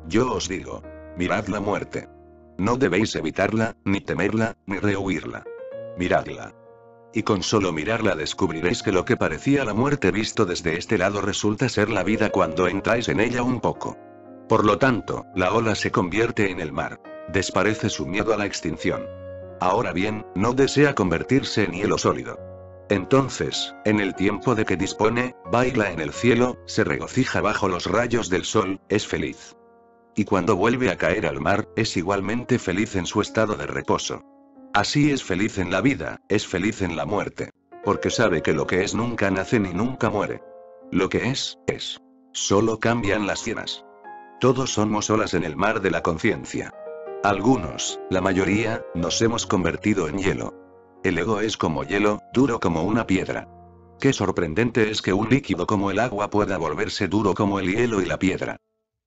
Yo os digo, mirad la muerte. No debéis evitarla, ni temerla, ni rehuirla. Miradla. Y con solo mirarla descubriréis que lo que parecía la muerte visto desde este lado resulta ser la vida cuando entráis en ella un poco. Por lo tanto, la ola se convierte en el mar. Desparece su miedo a la extinción. Ahora bien, no desea convertirse en hielo sólido. Entonces, en el tiempo de que dispone, baila en el cielo, se regocija bajo los rayos del sol, es feliz. Y cuando vuelve a caer al mar, es igualmente feliz en su estado de reposo. Así es feliz en la vida, es feliz en la muerte. Porque sabe que lo que es nunca nace ni nunca muere. Lo que es, es. Solo cambian las cienas. Todos somos olas en el mar de la conciencia. Algunos, la mayoría, nos hemos convertido en hielo. El ego es como hielo, duro como una piedra. Qué sorprendente es que un líquido como el agua pueda volverse duro como el hielo y la piedra.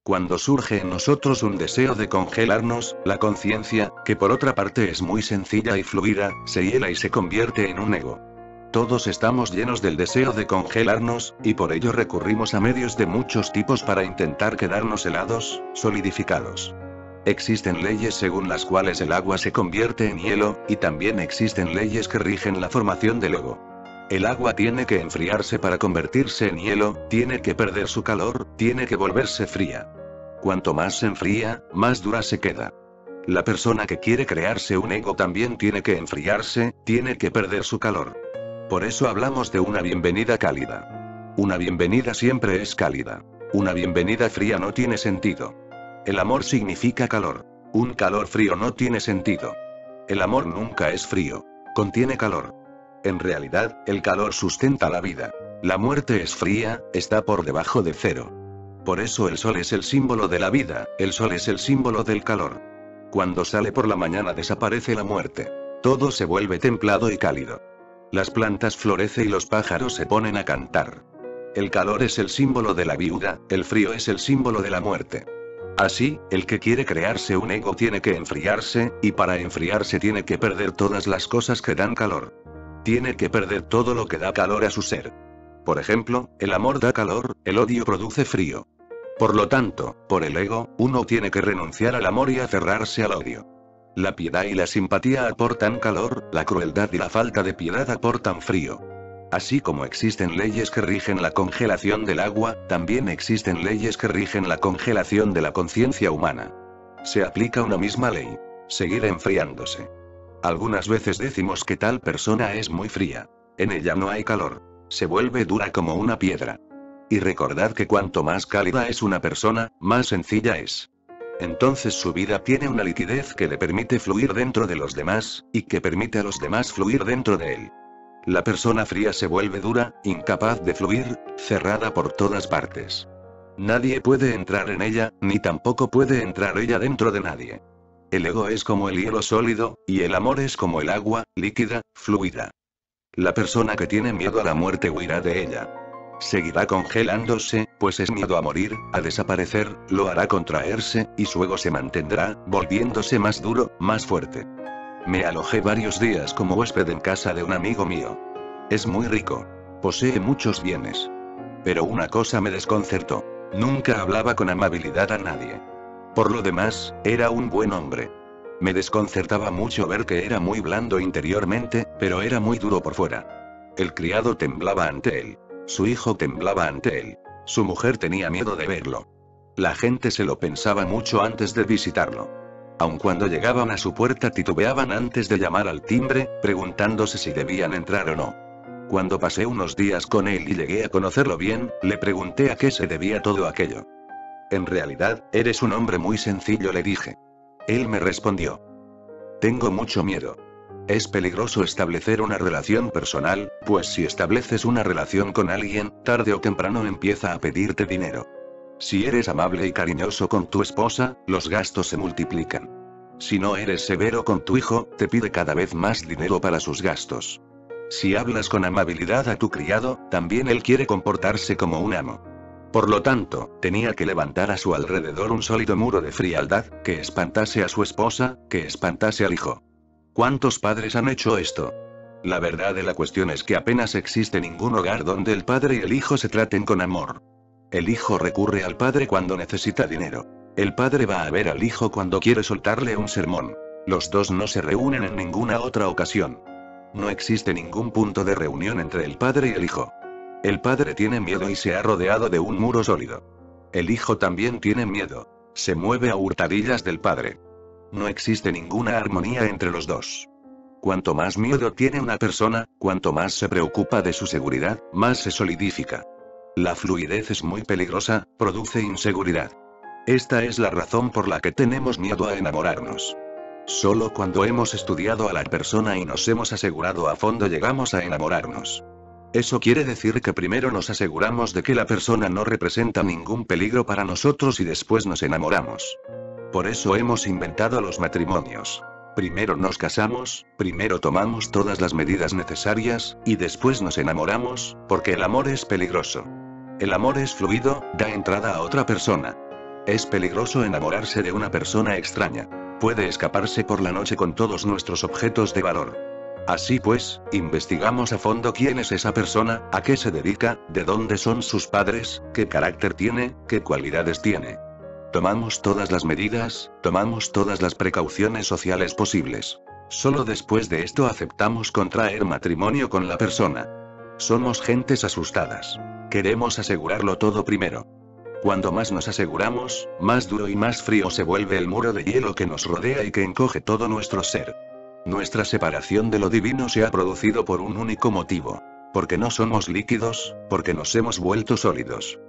Cuando surge en nosotros un deseo de congelarnos, la conciencia, que por otra parte es muy sencilla y fluida, se hiela y se convierte en un ego. Todos estamos llenos del deseo de congelarnos, y por ello recurrimos a medios de muchos tipos para intentar quedarnos helados, solidificados. Existen leyes según las cuales el agua se convierte en hielo, y también existen leyes que rigen la formación del ego. El agua tiene que enfriarse para convertirse en hielo, tiene que perder su calor, tiene que volverse fría. Cuanto más se enfría, más dura se queda. La persona que quiere crearse un ego también tiene que enfriarse, tiene que perder su calor. Por eso hablamos de una bienvenida cálida. Una bienvenida siempre es cálida. Una bienvenida fría no tiene sentido. El amor significa calor. Un calor frío no tiene sentido. El amor nunca es frío. Contiene calor. En realidad, el calor sustenta la vida. La muerte es fría, está por debajo de cero. Por eso el sol es el símbolo de la vida, el sol es el símbolo del calor. Cuando sale por la mañana desaparece la muerte. Todo se vuelve templado y cálido. Las plantas florecen y los pájaros se ponen a cantar. El calor es el símbolo de la viuda, el frío es el símbolo de la muerte. Así, el que quiere crearse un ego tiene que enfriarse, y para enfriarse tiene que perder todas las cosas que dan calor. Tiene que perder todo lo que da calor a su ser. Por ejemplo, el amor da calor, el odio produce frío. Por lo tanto, por el ego, uno tiene que renunciar al amor y aferrarse al odio. La piedad y la simpatía aportan calor, la crueldad y la falta de piedad aportan frío. Así como existen leyes que rigen la congelación del agua, también existen leyes que rigen la congelación de la conciencia humana. Se aplica una misma ley. Seguir enfriándose. Algunas veces decimos que tal persona es muy fría. En ella no hay calor. Se vuelve dura como una piedra. Y recordad que cuanto más cálida es una persona, más sencilla es. Entonces su vida tiene una liquidez que le permite fluir dentro de los demás, y que permite a los demás fluir dentro de él. La persona fría se vuelve dura, incapaz de fluir, cerrada por todas partes. Nadie puede entrar en ella, ni tampoco puede entrar ella dentro de nadie. El ego es como el hielo sólido, y el amor es como el agua, líquida, fluida. La persona que tiene miedo a la muerte huirá de ella. Seguirá congelándose, pues es miedo a morir, a desaparecer, lo hará contraerse, y su ego se mantendrá, volviéndose más duro, más fuerte. Me alojé varios días como huésped en casa de un amigo mío. Es muy rico. Posee muchos bienes. Pero una cosa me desconcertó. Nunca hablaba con amabilidad a nadie. Por lo demás, era un buen hombre. Me desconcertaba mucho ver que era muy blando interiormente, pero era muy duro por fuera. El criado temblaba ante él. Su hijo temblaba ante él. Su mujer tenía miedo de verlo. La gente se lo pensaba mucho antes de visitarlo. Aun cuando llegaban a su puerta titubeaban antes de llamar al timbre, preguntándose si debían entrar o no. Cuando pasé unos días con él y llegué a conocerlo bien, le pregunté a qué se debía todo aquello. En realidad, eres un hombre muy sencillo, le dije. Él me respondió. Tengo mucho miedo. Es peligroso establecer una relación personal, pues si estableces una relación con alguien, tarde o temprano empieza a pedirte dinero. Si eres amable y cariñoso con tu esposa, los gastos se multiplican. Si no eres severo con tu hijo, te pide cada vez más dinero para sus gastos. Si hablas con amabilidad a tu criado, también él quiere comportarse como un amo. Por lo tanto, tenía que levantar a su alrededor un sólido muro de frialdad, que espantase a su esposa, que espantase al hijo. ¿Cuántos padres han hecho esto? La verdad de la cuestión es que apenas existe ningún hogar donde el padre y el hijo se traten con amor. El hijo recurre al padre cuando necesita dinero. El padre va a ver al hijo cuando quiere soltarle un sermón. Los dos no se reúnen en ninguna otra ocasión. No existe ningún punto de reunión entre el padre y el hijo. El padre tiene miedo y se ha rodeado de un muro sólido. El hijo también tiene miedo. Se mueve a hurtadillas del padre. No existe ninguna armonía entre los dos. Cuanto más miedo tiene una persona, cuanto más se preocupa de su seguridad, más se solidifica. La fluidez es muy peligrosa, produce inseguridad. Esta es la razón por la que tenemos miedo a enamorarnos. Solo cuando hemos estudiado a la persona y nos hemos asegurado a fondo llegamos a enamorarnos. Eso quiere decir que primero nos aseguramos de que la persona no representa ningún peligro para nosotros y después nos enamoramos. Por eso hemos inventado los matrimonios. Primero nos casamos, primero tomamos todas las medidas necesarias, y después nos enamoramos, porque el amor es peligroso. El amor es fluido, da entrada a otra persona. Es peligroso enamorarse de una persona extraña. Puede escaparse por la noche con todos nuestros objetos de valor. Así pues, investigamos a fondo quién es esa persona, a qué se dedica, de dónde son sus padres, qué carácter tiene, qué cualidades tiene. Tomamos todas las medidas, tomamos todas las precauciones sociales posibles. Solo después de esto aceptamos contraer matrimonio con la persona. Somos gentes asustadas. Queremos asegurarlo todo primero. Cuando más nos aseguramos, más duro y más frío se vuelve el muro de hielo que nos rodea y que encoge todo nuestro ser. Nuestra separación de lo divino se ha producido por un único motivo. Porque no somos líquidos, porque nos hemos vuelto sólidos.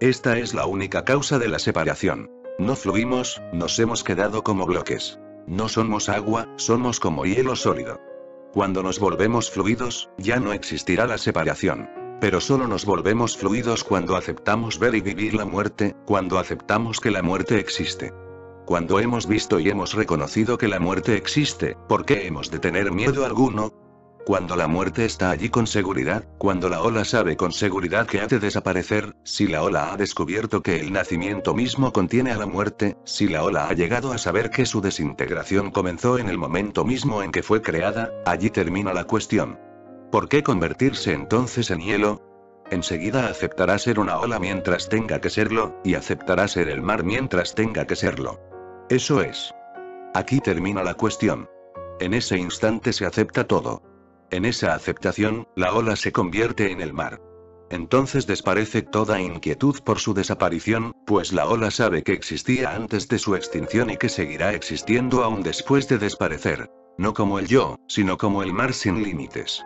Esta es la única causa de la separación. No fluimos, nos hemos quedado como bloques. No somos agua, somos como hielo sólido. Cuando nos volvemos fluidos, ya no existirá la separación. Pero solo nos volvemos fluidos cuando aceptamos ver y vivir la muerte, cuando aceptamos que la muerte existe. Cuando hemos visto y hemos reconocido que la muerte existe, ¿por qué hemos de tener miedo alguno? Cuando la muerte está allí con seguridad, cuando la ola sabe con seguridad que ha de desaparecer, si la ola ha descubierto que el nacimiento mismo contiene a la muerte, si la ola ha llegado a saber que su desintegración comenzó en el momento mismo en que fue creada, allí termina la cuestión. ¿Por qué convertirse entonces en hielo? Enseguida aceptará ser una ola mientras tenga que serlo, y aceptará ser el mar mientras tenga que serlo. Eso es. Aquí termina la cuestión. En ese instante se acepta todo. En esa aceptación, la ola se convierte en el mar. Entonces desaparece toda inquietud por su desaparición, pues la ola sabe que existía antes de su extinción y que seguirá existiendo aún después de desaparecer. No como el yo, sino como el mar sin límites.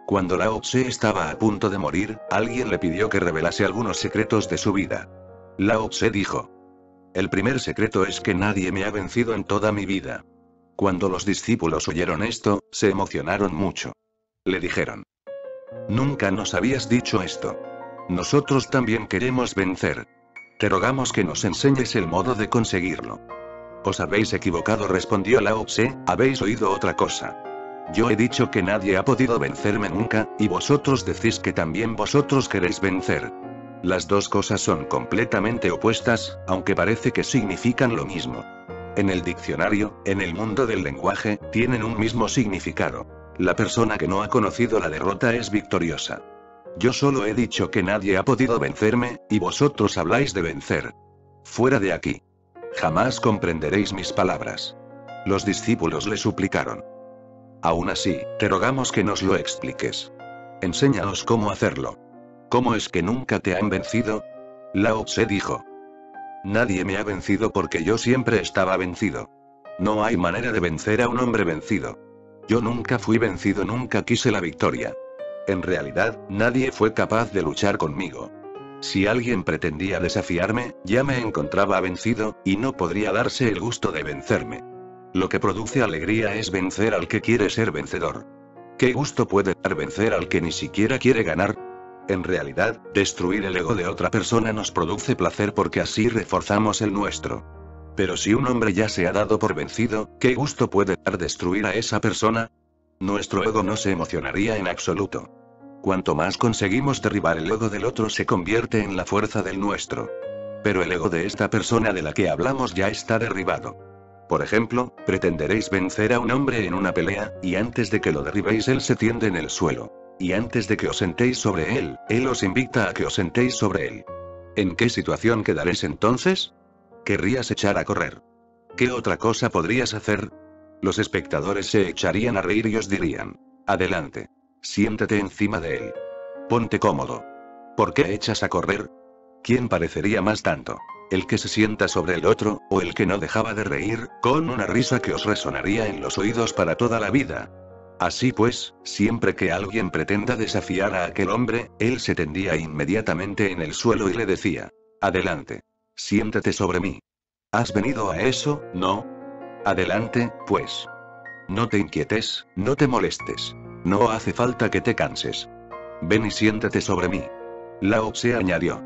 Cuando Lao Tse estaba a punto de morir, alguien le pidió que revelase algunos secretos de su vida. Lao Tse dijo: el primer secreto es que nadie me ha vencido en toda mi vida. Cuando los discípulos oyeron esto, se emocionaron mucho. Le dijeron: nunca nos habías dicho esto. Nosotros también queremos vencer. Te rogamos que nos enseñes el modo de conseguirlo. Os habéis equivocado, respondió Lao Tse, habéis oído otra cosa. Yo he dicho que nadie ha podido vencerme nunca, y vosotros decís que también vosotros queréis vencer. Las dos cosas son completamente opuestas, aunque parece que significan lo mismo. En el diccionario, en el mundo del lenguaje, tienen un mismo significado. La persona que no ha conocido la derrota es victoriosa. Yo solo he dicho que nadie ha podido vencerme, y vosotros habláis de vencer. Fuera de aquí. Jamás comprenderéis mis palabras. Los discípulos le suplicaron: aún así, te rogamos que nos lo expliques. Enséñanos cómo hacerlo. ¿Cómo es que nunca te han vencido? Lao Tse dijo: nadie me ha vencido porque yo siempre estaba vencido. No hay manera de vencer a un hombre vencido. Yo nunca fui vencido, nunca quise la victoria. En realidad, nadie fue capaz de luchar conmigo. Si alguien pretendía desafiarme, ya me encontraba vencido, y no podría darse el gusto de vencerme. Lo que produce alegría es vencer al que quiere ser vencedor. ¿Qué gusto puede dar vencer al que ni siquiera quiere ganar? En realidad, destruir el ego de otra persona nos produce placer porque así reforzamos el nuestro. Pero si un hombre ya se ha dado por vencido, ¿qué gusto puede dar destruir a esa persona? Nuestro ego no se emocionaría en absoluto. Cuanto más conseguimos derribar el ego del otro se convierte en la fuerza del nuestro. Pero el ego de esta persona de la que hablamos ya está derribado. Por ejemplo, pretenderéis vencer a un hombre en una pelea, y antes de que lo derribéis él se tiende en el suelo. Y antes de que os sentéis sobre él os invita a que os sentéis sobre él. ¿En qué situación quedaréis entonces? ¿Querrías echar a correr? ¿Qué otra cosa podrías hacer? Los espectadores se echarían a reír y os dirían: adelante. Siéntate encima de él. Ponte cómodo. ¿Por qué echas a correr? ¿Quién parecería más tanto? ¿El que se sienta sobre el otro, o el que no dejaba de reír, con una risa que os resonaría en los oídos para toda la vida? Así pues, siempre que alguien pretenda desafiar a aquel hombre, él se tendía inmediatamente en el suelo y le decía: adelante. Siéntate sobre mí. ¿Has venido a eso, no? Adelante, pues. No te inquietes, no te molestes. No hace falta que te canses. Ven y siéntate sobre mí. Lao Tse añadió.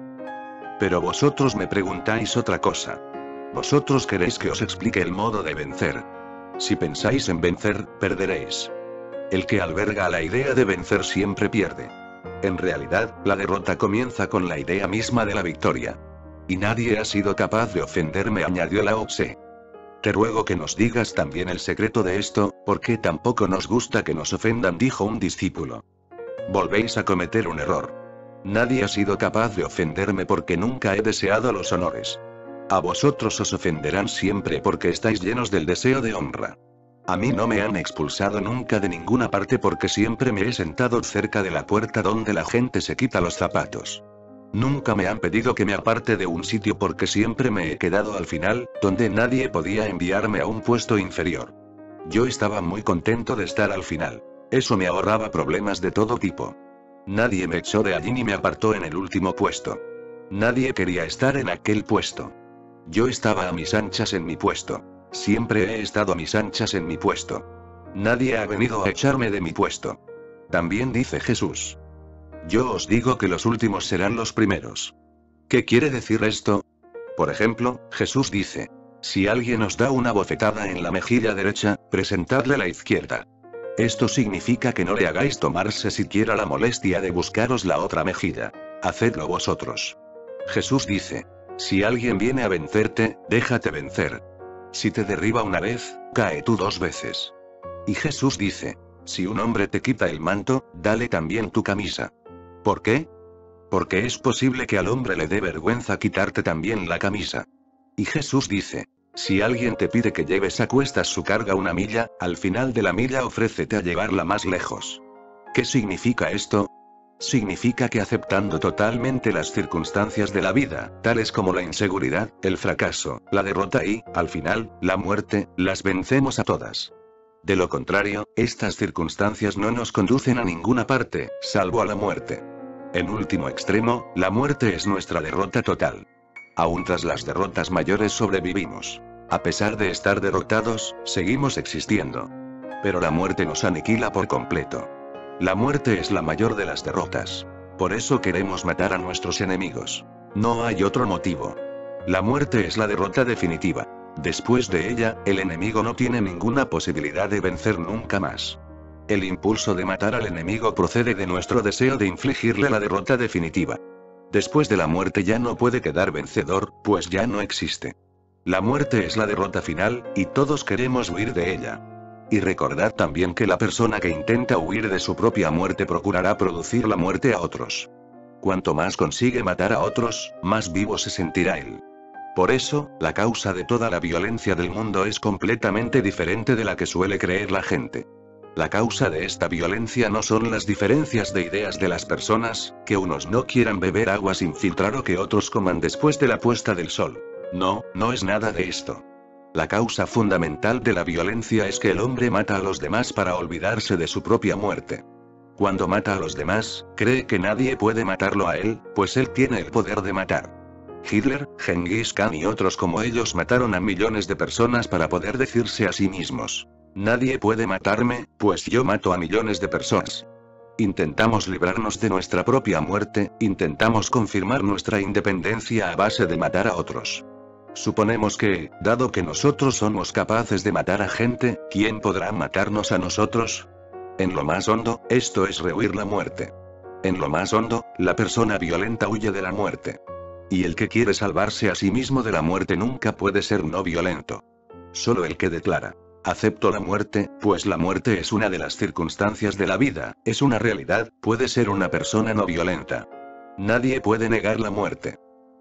Pero vosotros me preguntáis otra cosa. Vosotros queréis que os explique el modo de vencer. Si pensáis en vencer, perderéis. El que alberga la idea de vencer siempre pierde. En realidad, la derrota comienza con la idea misma de la victoria. Y nadie ha sido capaz de ofenderme, añadió Lao Tse. Te ruego que nos digas también el secreto de esto, porque tampoco nos gusta que nos ofendan, dijo un discípulo. Volvéis a cometer un error. Nadie ha sido capaz de ofenderme porque nunca he deseado los honores. A vosotros os ofenderán siempre porque estáis llenos del deseo de honra. A mí no me han expulsado nunca de ninguna parte porque siempre me he sentado cerca de la puerta donde la gente se quita los zapatos. Nunca me han pedido que me aparte de un sitio porque siempre me he quedado al final, donde nadie podía enviarme a un puesto inferior. Yo estaba muy contento de estar al final. Eso me ahorraba problemas de todo tipo. Nadie me echó de allí ni me apartó en el último puesto. Nadie quería estar en aquel puesto. Yo estaba a mis anchas en mi puesto. Siempre he estado a mis anchas en mi puesto. Nadie ha venido a echarme de mi puesto. También dice Jesús: yo os digo que los últimos serán los primeros. ¿Qué quiere decir esto? Por ejemplo, Jesús dice: si alguien os da una bofetada en la mejilla derecha, presentadle la izquierda. Esto significa que no le hagáis tomarse siquiera la molestia de buscaros la otra mejilla. Hacedlo vosotros. Jesús dice: si alguien viene a vencerte, déjate vencer. Si te derriba una vez, cae tú 2 veces. Y Jesús dice: si un hombre te quita el manto, dale también tu camisa. ¿Por qué? Porque es posible que al hombre le dé vergüenza quitarte también la camisa. Y Jesús dice: si alguien te pide que lleves a cuestas su carga 1 milla, al final de la milla ofrécete a llevarla más lejos. ¿Qué significa esto? Significa que aceptando totalmente las circunstancias de la vida, tales como la inseguridad, el fracaso, la derrota y, al final, la muerte, las vencemos a todas. De lo contrario, estas circunstancias no nos conducen a ninguna parte, salvo a la muerte. En último extremo, la muerte es nuestra derrota total. Aún tras las derrotas mayores sobrevivimos. A pesar de estar derrotados, seguimos existiendo. Pero la muerte nos aniquila por completo. La muerte es la mayor de las derrotas. Por eso queremos matar a nuestros enemigos. No hay otro motivo. La muerte es la derrota definitiva. Después de ella, el enemigo no tiene ninguna posibilidad de vencer nunca más. El impulso de matar al enemigo procede de nuestro deseo de infligirle la derrota definitiva. Después de la muerte ya no puede quedar vencedor, pues ya no existe. La muerte es la derrota final, y todos queremos huir de ella. Y recordad también que la persona que intenta huir de su propia muerte procurará producir la muerte a otros. Cuanto más consigue matar a otros, más vivo se sentirá él. Por eso, la causa de toda la violencia del mundo es completamente diferente de la que suele creer la gente. La causa de esta violencia no son las diferencias de ideas de las personas, que unos no quieran beber agua sin filtrar o que otros coman después de la puesta del sol. No, no es nada de esto. La causa fundamental de la violencia es que el hombre mata a los demás para olvidarse de su propia muerte. Cuando mata a los demás, cree que nadie puede matarlo a él, pues él tiene el poder de matar. Hitler, Genghis Khan y otros como ellos mataron a millones de personas para poder decirse a sí mismos: nadie puede matarme, pues yo mato a millones de personas. Intentamos librarnos de nuestra propia muerte, intentamos confirmar nuestra independencia a base de matar a otros. Suponemos que, dado que nosotros somos capaces de matar a gente, ¿quién podrá matarnos a nosotros? En lo más hondo, esto es rehuir la muerte. En lo más hondo, la persona violenta huye de la muerte. Y el que quiere salvarse a sí mismo de la muerte nunca puede ser no violento. Solo el que declara: acepto la muerte, pues la muerte es una de las circunstancias de la vida, es una realidad, puede ser una persona no violenta. Nadie puede negar la muerte.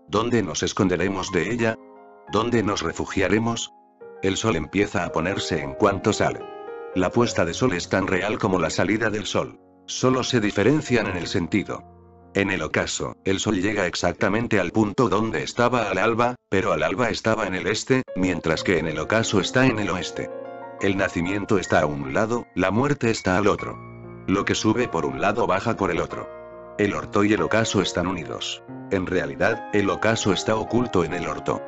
¿Dónde nos esconderemos de ella? ¿Dónde nos refugiaremos? El sol empieza a ponerse en cuanto sale. La puesta de sol es tan real como la salida del sol. Solo se diferencian en el sentido. En el ocaso, el sol llega exactamente al punto donde estaba al alba, pero al alba estaba en el este, mientras que en el ocaso está en el oeste. El nacimiento está a un lado, la muerte está al otro. Lo que sube por un lado baja por el otro. El orto y el ocaso están unidos. En realidad, el ocaso está oculto en el orto.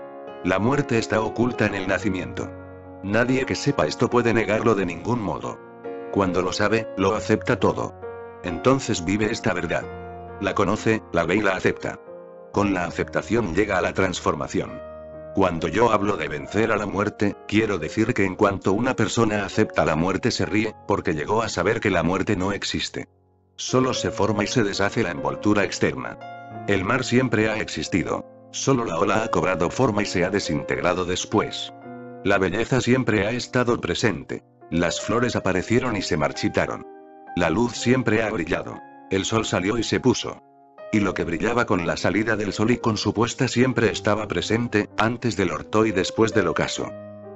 La muerte está oculta en el nacimiento. Nadie que sepa esto puede negarlo de ningún modo. Cuando lo sabe, lo acepta todo. Entonces vive esta verdad. La conoce, la ve y la acepta. Con la aceptación llega a la transformación. Cuando yo hablo de vencer a la muerte, quiero decir que en cuanto una persona acepta la muerte se ríe, porque llegó a saber que la muerte no existe. Solo se forma y se deshace la envoltura externa. El mar siempre ha existido. Solo la ola ha cobrado forma y se ha desintegrado después. La belleza siempre ha estado presente. Las flores aparecieron y se marchitaron. La luz siempre ha brillado. El sol salió y se puso. Y lo que brillaba con la salida del sol y con su puesta siempre estaba presente, antes del orto y después del ocaso.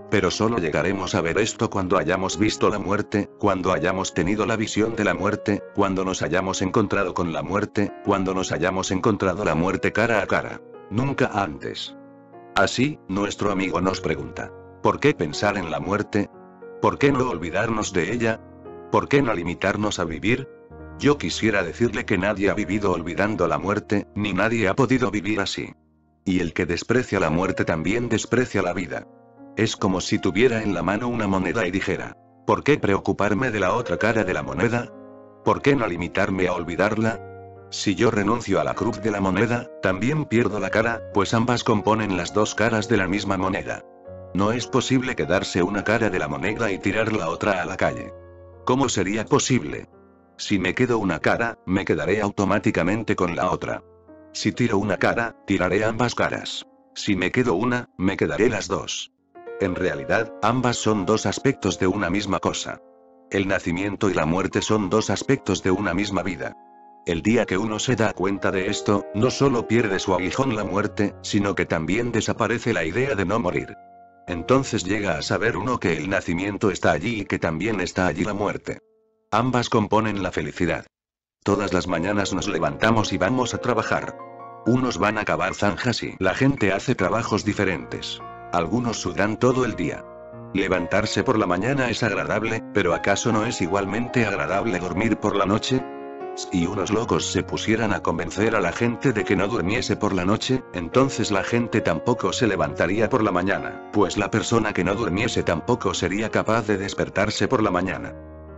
Pero solo llegaremos a ver esto cuando hayamos visto la muerte, cuando hayamos tenido la visión de la muerte, cuando nos hayamos encontrado con la muerte, cuando nos hayamos encontrado la muerte cara a cara. Nunca antes. Así, nuestro amigo nos pregunta: ¿por qué pensar en la muerte? ¿Por qué no olvidarnos de ella? ¿Por qué no limitarnos a vivir? Yo quisiera decirle que nadie ha vivido olvidando la muerte, ni nadie ha podido vivir así. Y el que desprecia la muerte también desprecia la vida. Es como si tuviera en la mano una moneda y dijera: ¿por qué preocuparme de la otra cara de la moneda? ¿Por qué no limitarme a olvidarla? Si yo renuncio a la cruz de la moneda, también pierdo la cara, pues ambas componen las dos caras de la misma moneda. No es posible quedarse una cara de la moneda y tirar la otra a la calle. ¿Cómo sería posible? Si me quedo una cara, me quedaré automáticamente con la otra. Si tiro una cara, tiraré ambas caras. Si me quedo una, me quedaré las dos. En realidad, ambas son dos aspectos de una misma cosa. El nacimiento y la muerte son dos aspectos de una misma vida. El día que uno se da cuenta de esto, no solo pierde su aguijón la muerte, sino que también desaparece la idea de no morir. Entonces llega a saber uno que el nacimiento está allí y que también está allí la muerte. Ambas componen la felicidad. Todas las mañanas nos levantamos y vamos a trabajar. Unos van a cavar zanjas y la gente hace trabajos diferentes. Algunos sudan todo el día. Levantarse por la mañana es agradable, pero ¿acaso no es igualmente agradable dormir por la noche? Si unos locos se pusieran a convencer a la gente de que no durmiese por la noche, entonces la gente tampoco se levantaría por la mañana, pues la persona que no durmiese tampoco sería capaz de despertarse por la mañana.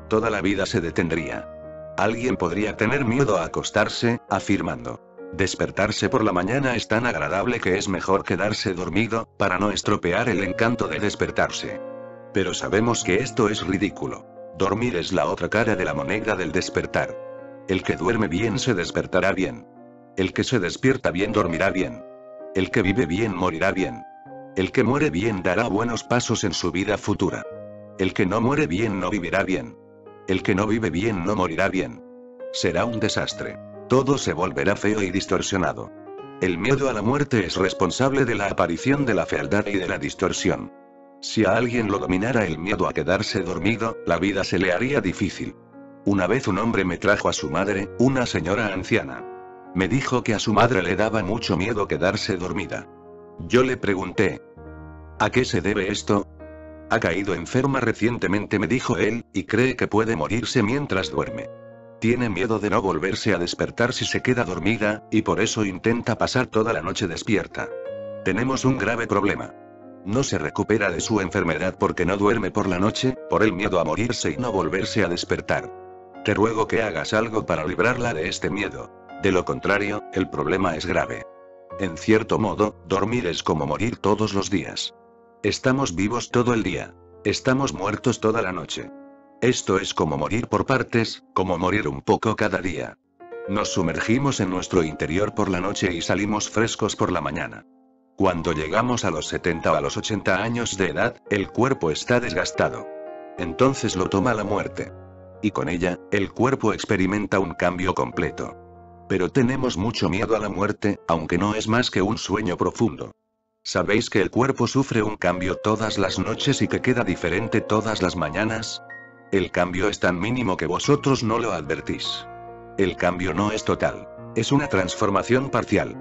Toda la vida se detendría. Alguien podría tener miedo a acostarse, afirmando: despertarse por la mañana es tan agradable que es mejor quedarse dormido, para no estropear el encanto de despertarse. Pero sabemos que esto es ridículo. Dormir es la otra cara de la moneda del despertar. El que duerme bien se despertará bien. El que se despierta bien dormirá bien. El que vive bien morirá bien. El que muere bien dará buenos pasos en su vida futura. El que no muere bien no vivirá bien. El que no vive bien no morirá bien. Será un desastre. Todo se volverá feo y distorsionado. El miedo a la muerte es responsable de la aparición de la fealdad y de la distorsión. Si a alguien lo dominara el miedo a quedarse dormido, la vida se le haría difícil. Una vez un hombre me trajo a su madre, una señora anciana. Me dijo que a su madre le daba mucho miedo quedarse dormida. Yo le pregunté: ¿a qué se debe esto? Ha caído enferma recientemente, me dijo él, y cree que puede morirse mientras duerme. Tiene miedo de no volverse a despertar si se queda dormida, y por eso intenta pasar toda la noche despierta. Tenemos un grave problema. No se recupera de su enfermedad porque no duerme por la noche, por el miedo a morirse y no volverse a despertar. Te ruego que hagas algo para librarla de este miedo. De lo contrario, el problema es grave. En cierto modo, dormir es como morir todos los días. Estamos vivos todo el día. Estamos muertos toda la noche. Esto es como morir por partes, como morir un poco cada día. Nos sumergimos en nuestro interior por la noche y salimos frescos por la mañana. Cuando llegamos a los 70 o a los 80 años de edad, el cuerpo está desgastado. Entonces lo toma la muerte. Y con ella, el cuerpo experimenta un cambio completo. Pero tenemos mucho miedo a la muerte, aunque no es más que un sueño profundo. ¿Sabéis que el cuerpo sufre un cambio todas las noches y que queda diferente todas las mañanas? El cambio es tan mínimo que vosotros no lo advertís. El cambio no es total. Es una transformación parcial.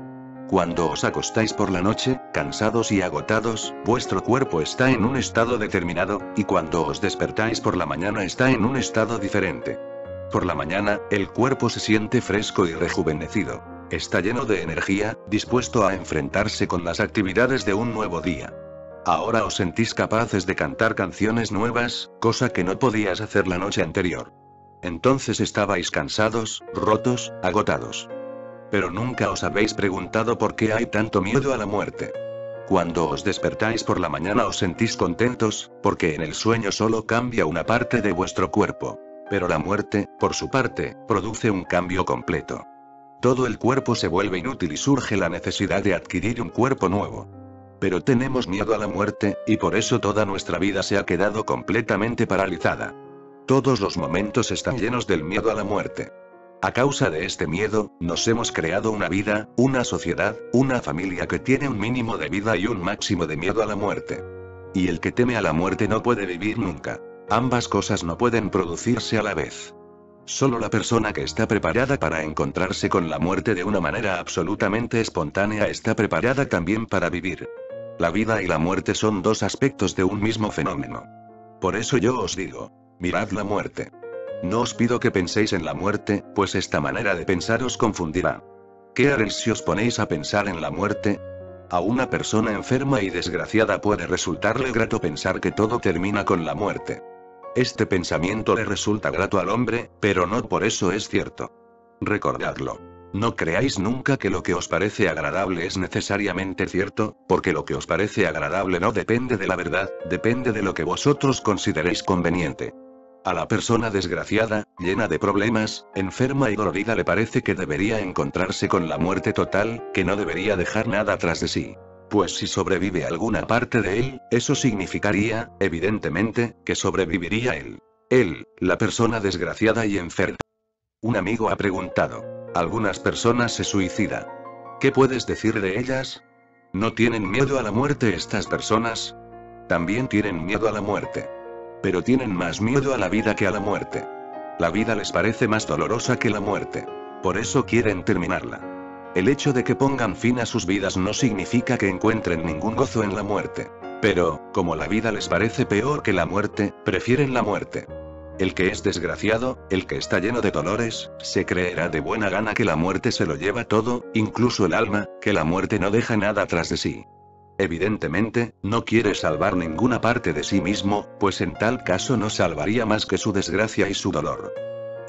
Cuando os acostáis por la noche, cansados y agotados, vuestro cuerpo está en un estado determinado, y cuando os despertáis por la mañana está en un estado diferente. Por la mañana, el cuerpo se siente fresco y rejuvenecido. Está lleno de energía, dispuesto a enfrentarse con las actividades de un nuevo día. Ahora os sentís capaces de cantar canciones nuevas, cosa que no podías hacer la noche anterior. Entonces estabais cansados, rotos, agotados. Pero nunca os habéis preguntado por qué hay tanto miedo a la muerte. Cuando os despertáis por la mañana os sentís contentos, porque en el sueño solo cambia una parte de vuestro cuerpo. Pero la muerte, por su parte, produce un cambio completo. Todo el cuerpo se vuelve inútil y surge la necesidad de adquirir un cuerpo nuevo. Pero tenemos miedo a la muerte, y por eso toda nuestra vida se ha quedado completamente paralizada. Todos los momentos están llenos del miedo a la muerte. A causa de este miedo, nos hemos creado una vida, una sociedad, una familia que tiene un mínimo de vida y un máximo de miedo a la muerte. Y el que teme a la muerte no puede vivir nunca. Ambas cosas no pueden producirse a la vez. Solo la persona que está preparada para encontrarse con la muerte de una manera absolutamente espontánea está preparada también para vivir. La vida y la muerte son dos aspectos de un mismo fenómeno. Por eso yo os digo, mirad la muerte. No os pido que penséis en la muerte, pues esta manera de pensar os confundirá. ¿Qué haréis si os ponéis a pensar en la muerte? A una persona enferma y desgraciada puede resultarle grato pensar que todo termina con la muerte. Este pensamiento le resulta grato al hombre, pero no por eso es cierto. Recordadlo. No creáis nunca que lo que os parece agradable es necesariamente cierto, porque lo que os parece agradable no depende de la verdad, depende de lo que vosotros consideréis conveniente. A la persona desgraciada, llena de problemas, enferma y dolorida le parece que debería encontrarse con la muerte total, que no debería dejar nada atrás de sí. Pues si sobrevive alguna parte de él, eso significaría, evidentemente, que sobreviviría él. Él, la persona desgraciada y enferma. Un amigo ha preguntado. Algunas personas se suicidan. ¿Qué puedes decir de ellas? ¿No tienen miedo a la muerte estas personas? También tienen miedo a la muerte. Pero tienen más miedo a la vida que a la muerte. La vida les parece más dolorosa que la muerte. Por eso quieren terminarla. El hecho de que pongan fin a sus vidas no significa que encuentren ningún gozo en la muerte. Pero, como la vida les parece peor que la muerte, prefieren la muerte. El que es desgraciado, el que está lleno de dolores, se creerá de buena gana que la muerte se lo lleva todo, incluso el alma, que la muerte no deja nada atrás de sí. Evidentemente, no quiere salvar ninguna parte de sí mismo, pues en tal caso no salvaría más que su desgracia y su dolor.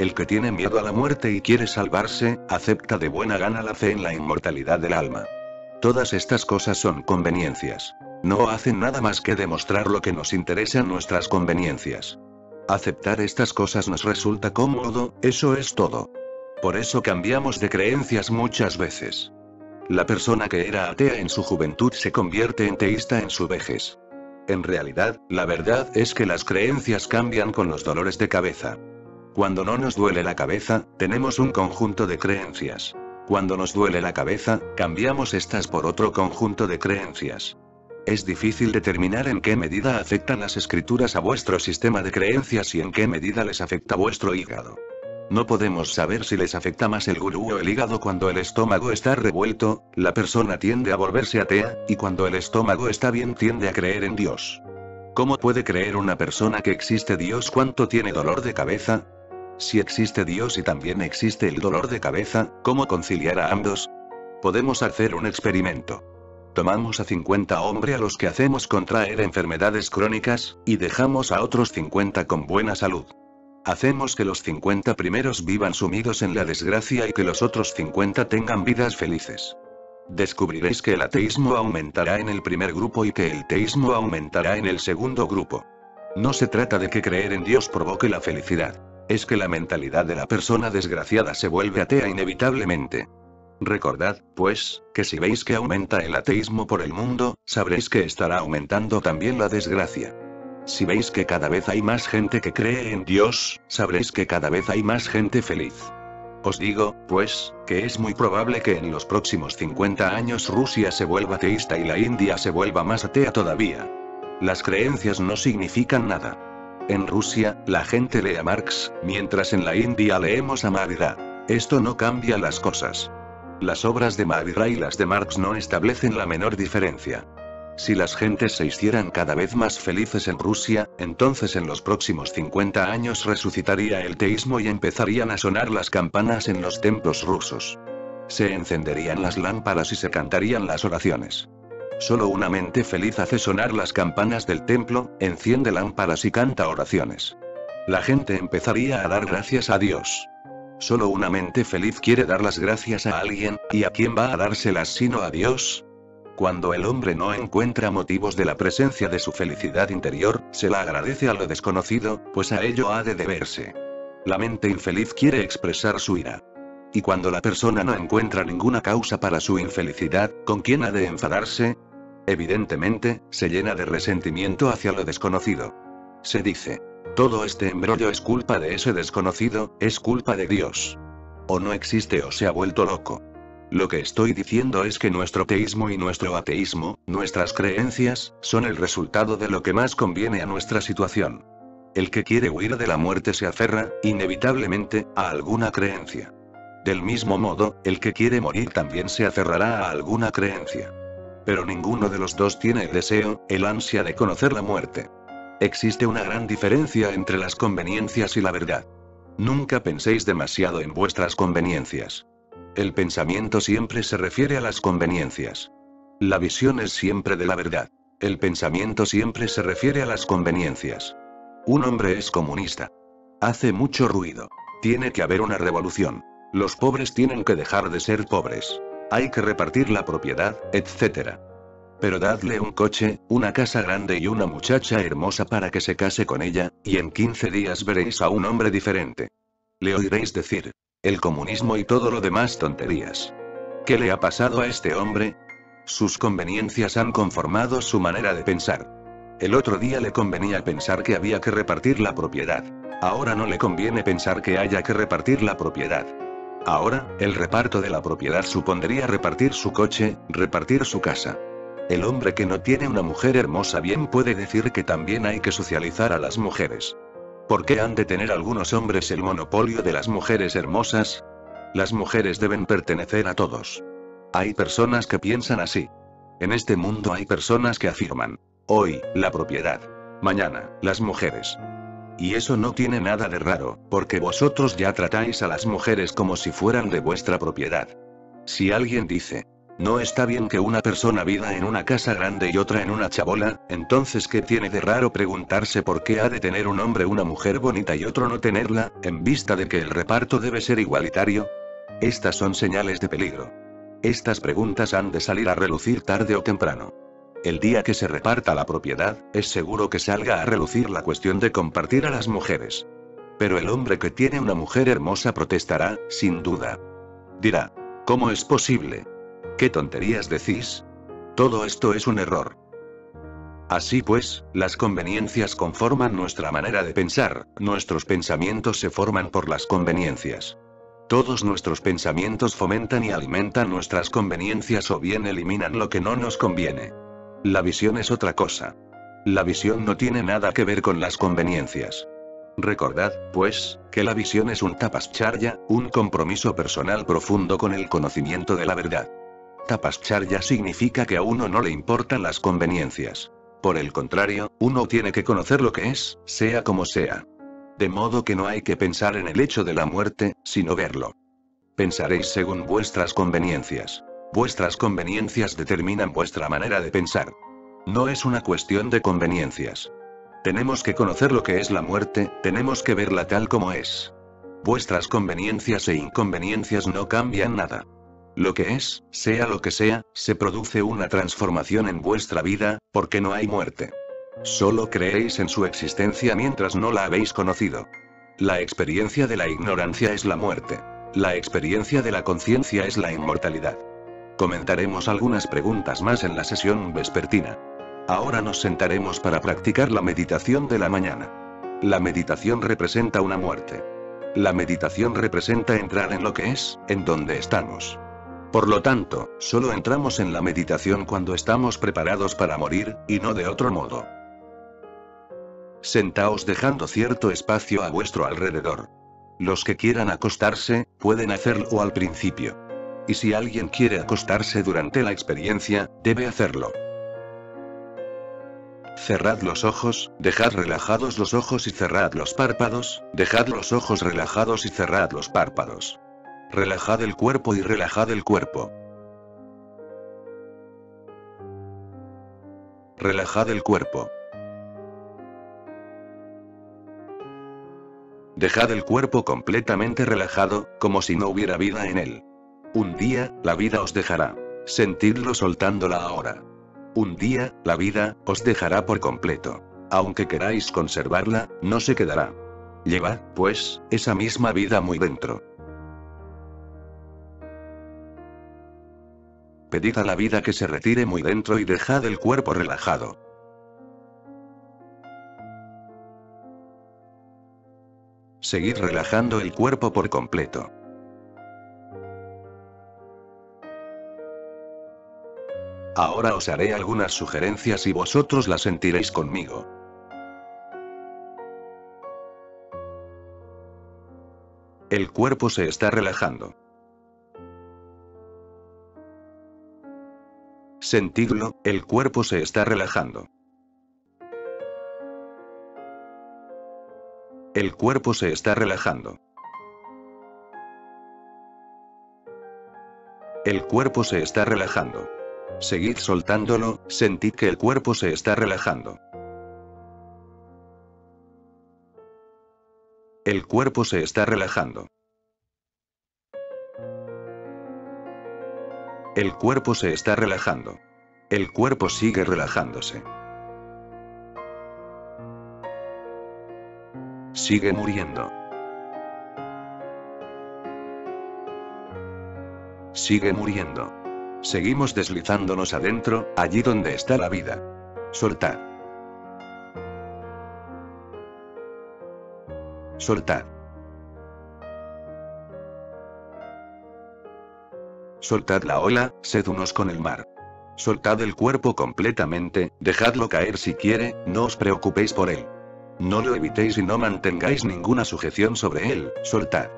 El que tiene miedo a la muerte y quiere salvarse, acepta de buena gana la fe en la inmortalidad del alma. Todas estas cosas son conveniencias. No hacen nada más que demostrar lo que nos interesan nuestras conveniencias. Aceptar estas cosas nos resulta cómodo, eso es todo. Por eso cambiamos de creencias muchas veces. La persona que era atea en su juventud se convierte en teísta en su vejez. En realidad, la verdad es que las creencias cambian con los dolores de cabeza. Cuando no nos duele la cabeza, tenemos un conjunto de creencias. Cuando nos duele la cabeza, cambiamos estas por otro conjunto de creencias. Es difícil determinar en qué medida afectan las escrituras a vuestro sistema de creencias y en qué medida les afecta vuestro hígado. No podemos saber si les afecta más el gurú o el hígado. Cuando el estómago está revuelto, la persona tiende a volverse atea, y cuando el estómago está bien tiende a creer en Dios. ¿Cómo puede creer una persona que existe Dios cuando tiene dolor de cabeza? Si existe Dios y también existe el dolor de cabeza, ¿cómo conciliar a ambos? Podemos hacer un experimento. Tomamos a 50 hombres a los que hacemos contraer enfermedades crónicas, y dejamos a otros 50 con buena salud. Hacemos que los 50 primeros vivan sumidos en la desgracia y que los otros 50 tengan vidas felices. Descubriréis que el ateísmo aumentará en el primer grupo y que el teísmo aumentará en el segundo grupo. No se trata de que creer en Dios provoque la felicidad. Es que la mentalidad de la persona desgraciada se vuelve atea inevitablemente. Recordad, pues, que si veis que aumenta el ateísmo por el mundo, sabréis que estará aumentando también la desgracia. Si veis que cada vez hay más gente que cree en Dios, sabréis que cada vez hay más gente feliz. Os digo, pues, que es muy probable que en los próximos 50 años Rusia se vuelva ateísta y la India se vuelva más atea todavía. Las creencias no significan nada. En Rusia, la gente lee a Marx, mientras en la India leemos a Mahavira. Esto no cambia las cosas. Las obras de Mahavira y las de Marx no establecen la menor diferencia. Si las gentes se hicieran cada vez más felices en Rusia, entonces en los próximos 50 años resucitaría el teísmo y empezarían a sonar las campanas en los templos rusos. Se encenderían las lámparas y se cantarían las oraciones. Solo una mente feliz hace sonar las campanas del templo, enciende lámparas y canta oraciones. La gente empezaría a dar gracias a Dios. Solo una mente feliz quiere dar las gracias a alguien, ¿y a quién va a dárselas sino a Dios? Cuando el hombre no encuentra motivos de la presencia de su felicidad interior, se la agradece a lo desconocido, pues a ello ha de deberse. La mente infeliz quiere expresar su ira. Y cuando la persona no encuentra ninguna causa para su infelicidad, ¿con quién ha de enfadarse? Evidentemente, se llena de resentimiento hacia lo desconocido. Se dice: todo este embrollo es culpa de ese desconocido, es culpa de Dios. O no existe o se ha vuelto loco. Lo que estoy diciendo es que nuestro teísmo y nuestro ateísmo, nuestras creencias, son el resultado de lo que más conviene a nuestra situación. El que quiere huir de la muerte se aferra, inevitablemente, a alguna creencia. Del mismo modo, el que quiere morir también se aferrará a alguna creencia. Pero ninguno de los dos tiene el deseo, el ansia de conocer la muerte. Existe una gran diferencia entre las conveniencias y la verdad. Nunca penséis demasiado en vuestras conveniencias. El pensamiento siempre se refiere a las conveniencias. La visión es siempre de la verdad. El pensamiento siempre se refiere a las conveniencias. Un hombre es comunista. Hace mucho ruido. Tiene que haber una revolución. Los pobres tienen que dejar de ser pobres. Hay que repartir la propiedad, etc. Pero dadle un coche, una casa grande y una muchacha hermosa para que se case con ella, y en 15 días veréis a un hombre diferente. Le oiréis decir: el comunismo y todo lo demás tonterías. ¿Qué le ha pasado a este hombre? Sus conveniencias han conformado su manera de pensar. El otro día le convenía pensar que había que repartir la propiedad. Ahora no le conviene pensar que haya que repartir la propiedad. Ahora, el reparto de la propiedad supondría repartir su coche, repartir su casa. El hombre que no tiene una mujer hermosa bien puede decir que también hay que socializar a las mujeres. ¿Por qué han de tener algunos hombres el monopolio de las mujeres hermosas? Las mujeres deben pertenecer a todos. Hay personas que piensan así. En este mundo hay personas que afirman: hoy, la propiedad. Mañana, las mujeres. Y eso no tiene nada de raro, porque vosotros ya tratáis a las mujeres como si fueran de vuestra propiedad. Si alguien dice: no está bien que una persona viva en una casa grande y otra en una chabola, entonces ¿qué tiene de raro preguntarse por qué ha de tener un hombre una mujer bonita y otro no tenerla, en vista de que el reparto debe ser igualitario? Estas son señales de peligro. Estas preguntas han de salir a relucir tarde o temprano. El día que se reparta la propiedad, es seguro que salga a relucir la cuestión de compartir a las mujeres. Pero el hombre que tiene una mujer hermosa protestará, sin duda. Dirá: ¿cómo es posible? ¿Qué tonterías decís? Todo esto es un error. Así pues, las conveniencias conforman nuestra manera de pensar, nuestros pensamientos se forman por las conveniencias. Todos nuestros pensamientos fomentan y alimentan nuestras conveniencias o bien eliminan lo que no nos conviene. La visión es otra cosa. La visión no tiene nada que ver con las conveniencias. Recordad, pues, que la visión es un tapascharya, un compromiso personal profundo con el conocimiento de la verdad. Tapascharya significa que a uno no le importan las conveniencias. Por el contrario, uno tiene que conocer lo que es, sea como sea. De modo que no hay que pensar en el hecho de la muerte, sino verlo. Pensaréis según vuestras conveniencias. Vuestras conveniencias determinan vuestra manera de pensar. No es una cuestión de conveniencias. Tenemos que conocer lo que es la muerte, tenemos que verla tal como es. Vuestras conveniencias e inconveniencias no cambian nada. Lo que es, sea lo que sea, se produce una transformación en vuestra vida, porque no hay muerte. Solo creéis en su existencia mientras no la habéis conocido. La experiencia de la ignorancia es la muerte. La experiencia de la conciencia es la inmortalidad. Comentaremos algunas preguntas más en la sesión vespertina. Ahora nos sentaremos para practicar la meditación de la mañana. La meditación representa una muerte. La meditación representa entrar en lo que es, en donde estamos. Por lo tanto, solo entramos en la meditación cuando estamos preparados para morir, y no de otro modo. Sentaos dejando cierto espacio a vuestro alrededor. Los que quieran acostarse, pueden hacerlo al principio. Y si alguien quiere acostarse durante la experiencia, debe hacerlo. Cerrad los ojos, dejad relajados los ojos y cerrad los párpados, dejad los ojos relajados y cerrad los párpados. Relajad el cuerpo y relajad el cuerpo. Relajad el cuerpo. Dejad el cuerpo completamente relajado, como si no hubiera vida en él. Un día, la vida os dejará. Sentidlo soltándola ahora. Un día, la vida, os dejará por completo. Aunque queráis conservarla, no se quedará. Llevad, pues, esa misma vida muy dentro. Pedid a la vida que se retire muy dentro y dejad el cuerpo relajado. Seguid relajando el cuerpo por completo. Ahora os haré algunas sugerencias y vosotros las sentiréis conmigo. El cuerpo se está relajando. Sentidlo, el cuerpo se está relajando. El cuerpo se está relajando. El cuerpo se está relajando. Seguid soltándolo, sentid que el cuerpo se está relajando. El cuerpo se está relajando. El cuerpo se está relajando. El cuerpo sigue relajándose. Sigue muriendo. Sigue muriendo. Seguimos deslizándonos adentro, allí donde está la vida. Soltad. Soltad. Soltad la ola, sed unos con el mar. Soltad el cuerpo completamente, dejadlo caer si quiere, no os preocupéis por él. No lo evitéis y no mantengáis ninguna sujeción sobre él, soltad.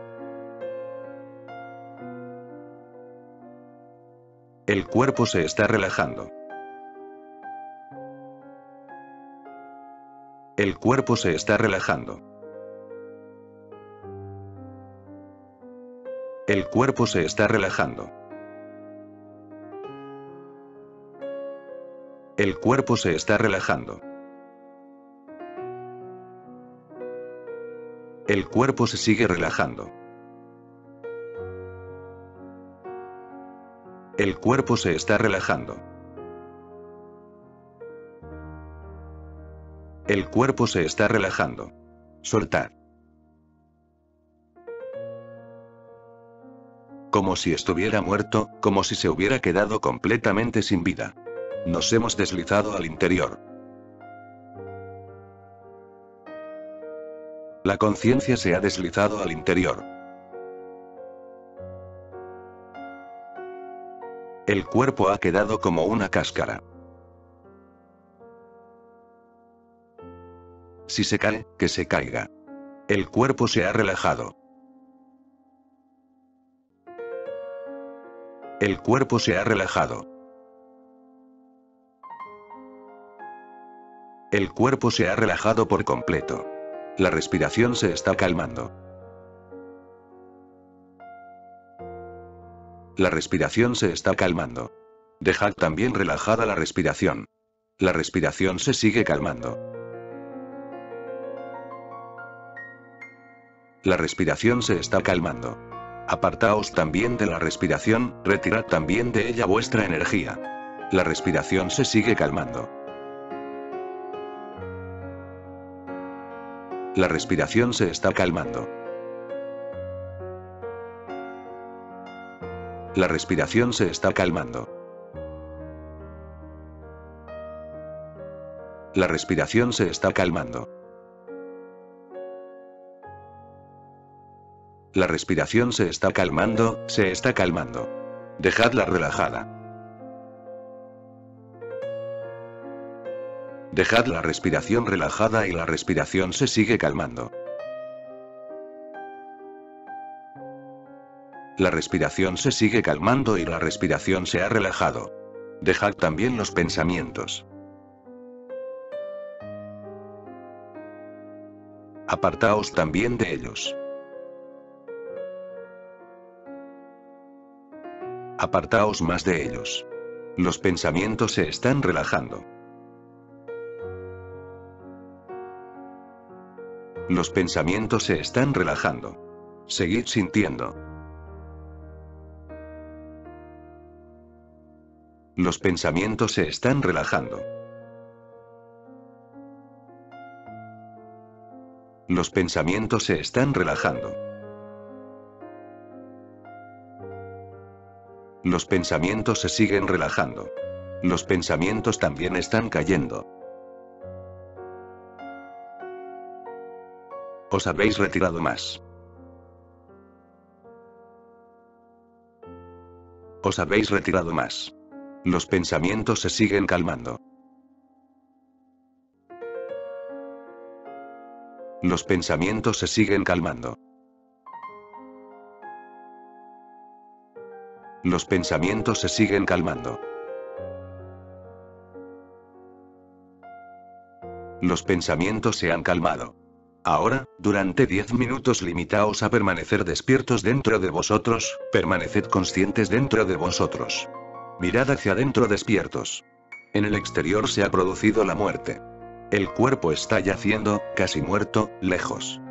El cuerpo se está relajando. El cuerpo se está relajando. El cuerpo se está relajando. El cuerpo se está relajando. El cuerpo se sigue relajando. El cuerpo se está relajando. El cuerpo se está relajando. Soltad. Como si estuviera muerto, como si se hubiera quedado completamente sin vida. Nos hemos deslizado al interior. La conciencia se ha deslizado al interior. El cuerpo ha quedado como una cáscara. Si se cae, que se caiga. El cuerpo se ha relajado. El cuerpo se ha relajado. El cuerpo se ha relajado por completo. La respiración se está calmando. La respiración se está calmando. Dejad también relajada la respiración. La respiración se sigue calmando. La respiración se está calmando. Apartaos también de la respiración, retirad también de ella vuestra energía. La respiración se sigue calmando. La respiración se está calmando. La respiración se está calmando. La respiración se está calmando. La respiración se está calmando, se está calmando. Dejadla relajada. Dejad la respiración relajada y la respiración se sigue calmando. La respiración se sigue calmando y la respiración se ha relajado. Dejad también los pensamientos. Apartaos también de ellos. Apartaos más de ellos. Los pensamientos se están relajando. Los pensamientos se están relajando. Seguid sintiendo. Los pensamientos se están relajando. Los pensamientos se están relajando. Los pensamientos se siguen relajando. Los pensamientos también están cayendo. Os habéis retirado más. Os habéis retirado más. Los pensamientos se siguen calmando. Los pensamientos se siguen calmando. Los pensamientos se siguen calmando. Los pensamientos se han calmado. Ahora, durante 10 minutos limitaos a permanecer despiertos dentro de vosotros, permaneced conscientes dentro de vosotros. Mirad hacia adentro despiertos. En el exterior se ha producido la muerte. El cuerpo está yaciendo, casi muerto, lejos.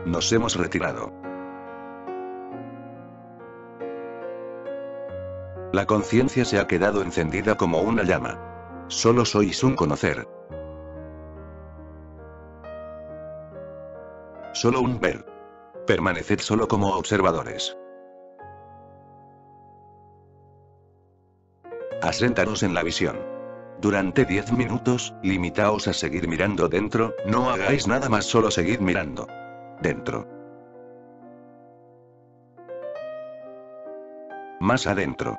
Nos hemos retirado. La conciencia se ha quedado encendida como una llama. Solo sois un conocer. Solo un ver. Permaneced solo como observadores. Asentaros en la visión. Durante 10 minutos, limitaos a seguir mirando dentro, no hagáis nada más, solo seguid mirando. Dentro. Más adentro.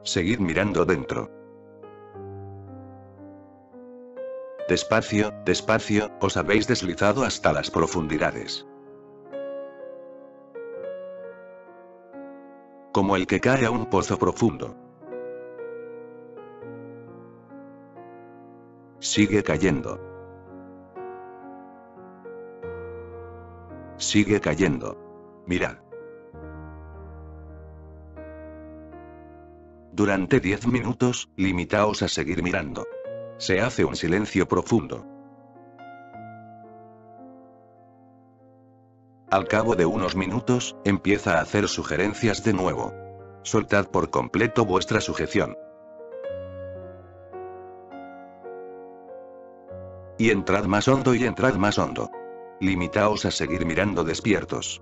Seguid mirando dentro. Despacio, despacio, os habéis deslizado hasta las profundidades. Como el que cae a un pozo profundo. Sigue cayendo. Sigue cayendo. Mirad. Durante 10 minutos, limitaos a seguir mirando. Se hace un silencio profundo. Al cabo de unos minutos, empieza a hacer sugerencias de nuevo. Soltad por completo vuestra sujeción. Y entrad más hondo y entrad más hondo. Limitaos a seguir mirando despiertos.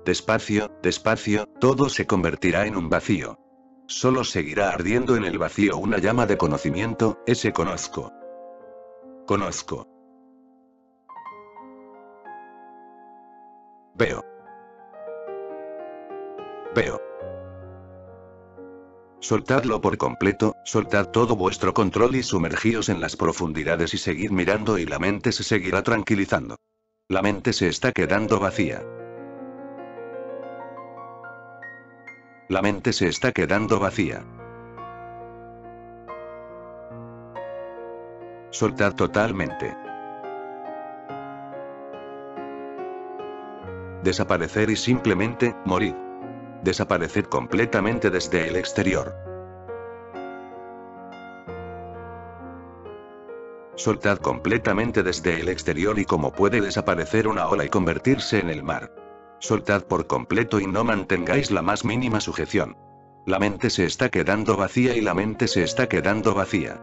Despacio, despacio, todo se convertirá en un vacío. Solo seguirá ardiendo en el vacío una llama de conocimiento, ese conozco. Conozco. Veo. Veo. Soltadlo por completo, soltad todo vuestro control y sumergíos en las profundidades y seguid mirando y la mente se seguirá tranquilizando. La mente se está quedando vacía. La mente se está quedando vacía. Soltad totalmente. Desaparecer y simplemente, morir. Desapareced completamente desde el exterior. Soltad completamente desde el exterior y como puede desaparecer una ola y convertirse en el mar. Soltad por completo y no mantengáis la más mínima sujeción. La mente se está quedando vacía y la mente se está quedando vacía.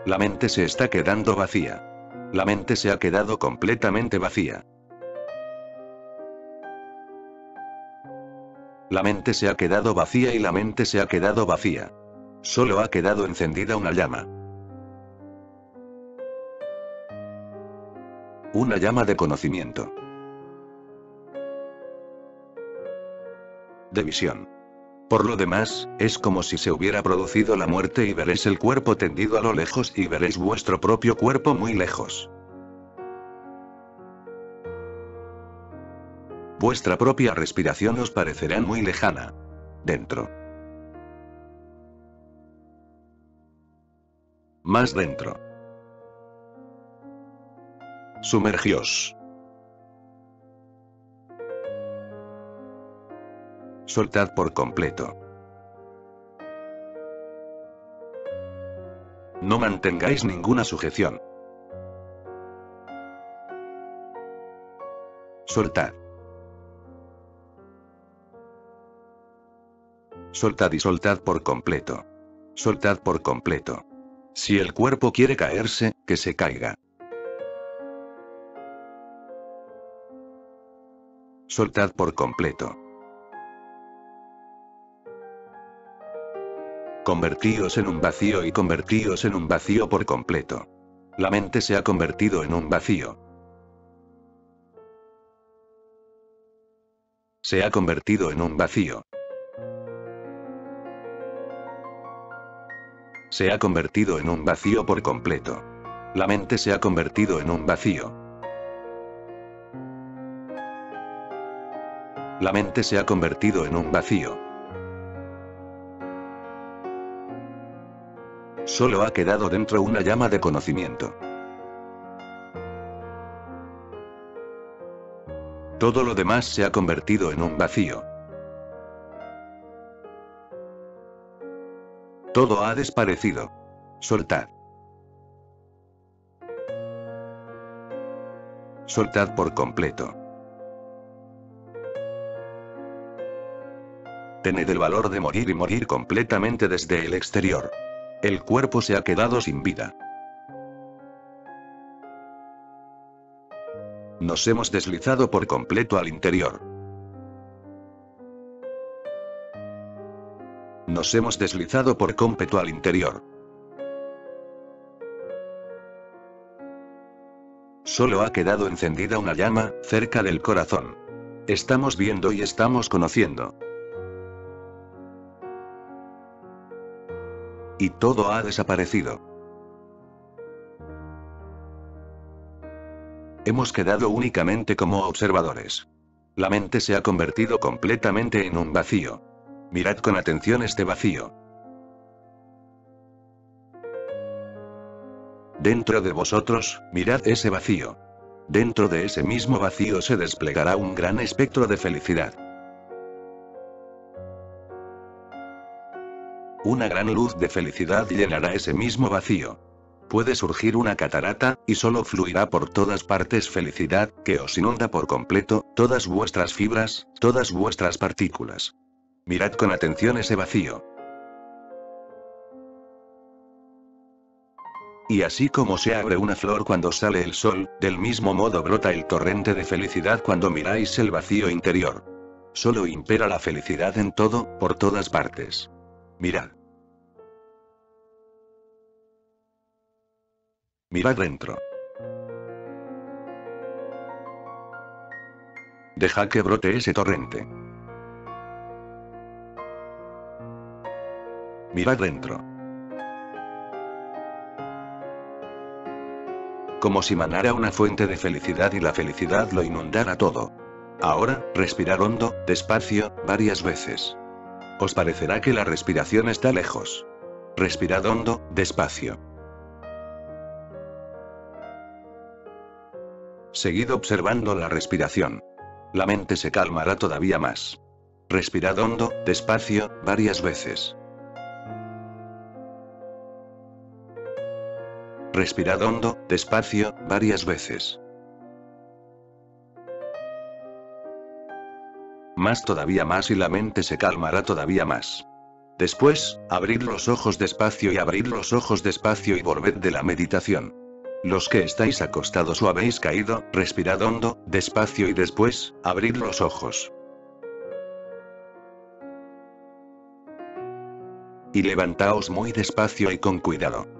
La mente se está quedando vacía. La mente se ha quedado completamente vacía. La mente se ha quedado vacía y la mente se ha quedado vacía. Solo ha quedado encendida una llama. Una llama de conocimiento. De visión. Por lo demás, es como si se hubiera producido la muerte y veréis el cuerpo tendido a lo lejos y veréis vuestro propio cuerpo muy lejos. Vuestra propia respiración os parecerá muy lejana. Dentro. Más dentro. Sumergíos. Soltad por completo. No mantengáis ninguna sujeción. Soltad. Soltad y soltad por completo. Soltad por completo. Si el cuerpo quiere caerse, que se caiga. Soltad por completo. Convertíos en un vacío y convertíos en un vacío por completo. La mente se ha convertido en un vacío. Se ha convertido en un vacío. Se ha convertido en un vacío por completo. La mente se ha convertido en un vacío. La mente se ha convertido en un vacío. Solo ha quedado dentro una llama de conocimiento. Todo lo demás se ha convertido en un vacío. Todo ha desaparecido. Soltad. Soltad por completo. Tened el valor de morir y morir completamente desde el exterior. El cuerpo se ha quedado sin vida. Nos hemos deslizado por completo al interior. Nos hemos deslizado por completo al interior. Solo ha quedado encendida una llama, cerca del corazón. Estamos viendo y estamos conociendo. Y todo ha desaparecido. Hemos quedado únicamente como observadores. La mente se ha convertido completamente en un vacío. Mirad con atención este vacío. Dentro de vosotros, mirad ese vacío. Dentro de ese mismo vacío se desplegará un gran espectro de felicidad. Una gran luz de felicidad llenará ese mismo vacío. Puede surgir una catarata, y solo fluirá por todas partes felicidad, que os inunda por completo, todas vuestras fibras, todas vuestras partículas. Mirad con atención ese vacío. Y así como se abre una flor cuando sale el sol, del mismo modo brota el torrente de felicidad cuando miráis el vacío interior. Solo impera la felicidad en todo, por todas partes. Mirad. Mirad dentro. Deja que brote ese torrente. Mirad dentro. Como si manara una fuente de felicidad y la felicidad lo inundara todo. Ahora, respirad hondo, despacio, varias veces. Os parecerá que la respiración está lejos. Respirad hondo, despacio. Seguid observando la respiración. La mente se calmará todavía más. Respirad hondo, despacio, varias veces. respirad hondo, despacio, varias veces. Más todavía más y la mente se calmará todavía más. Después, abrid los ojos despacio y abrid los ojos despacio y volved de la meditación. Los que estáis acostados o habéis caído, respirad hondo, despacio y después, abrid los ojos. Y levantaos muy despacio y con cuidado.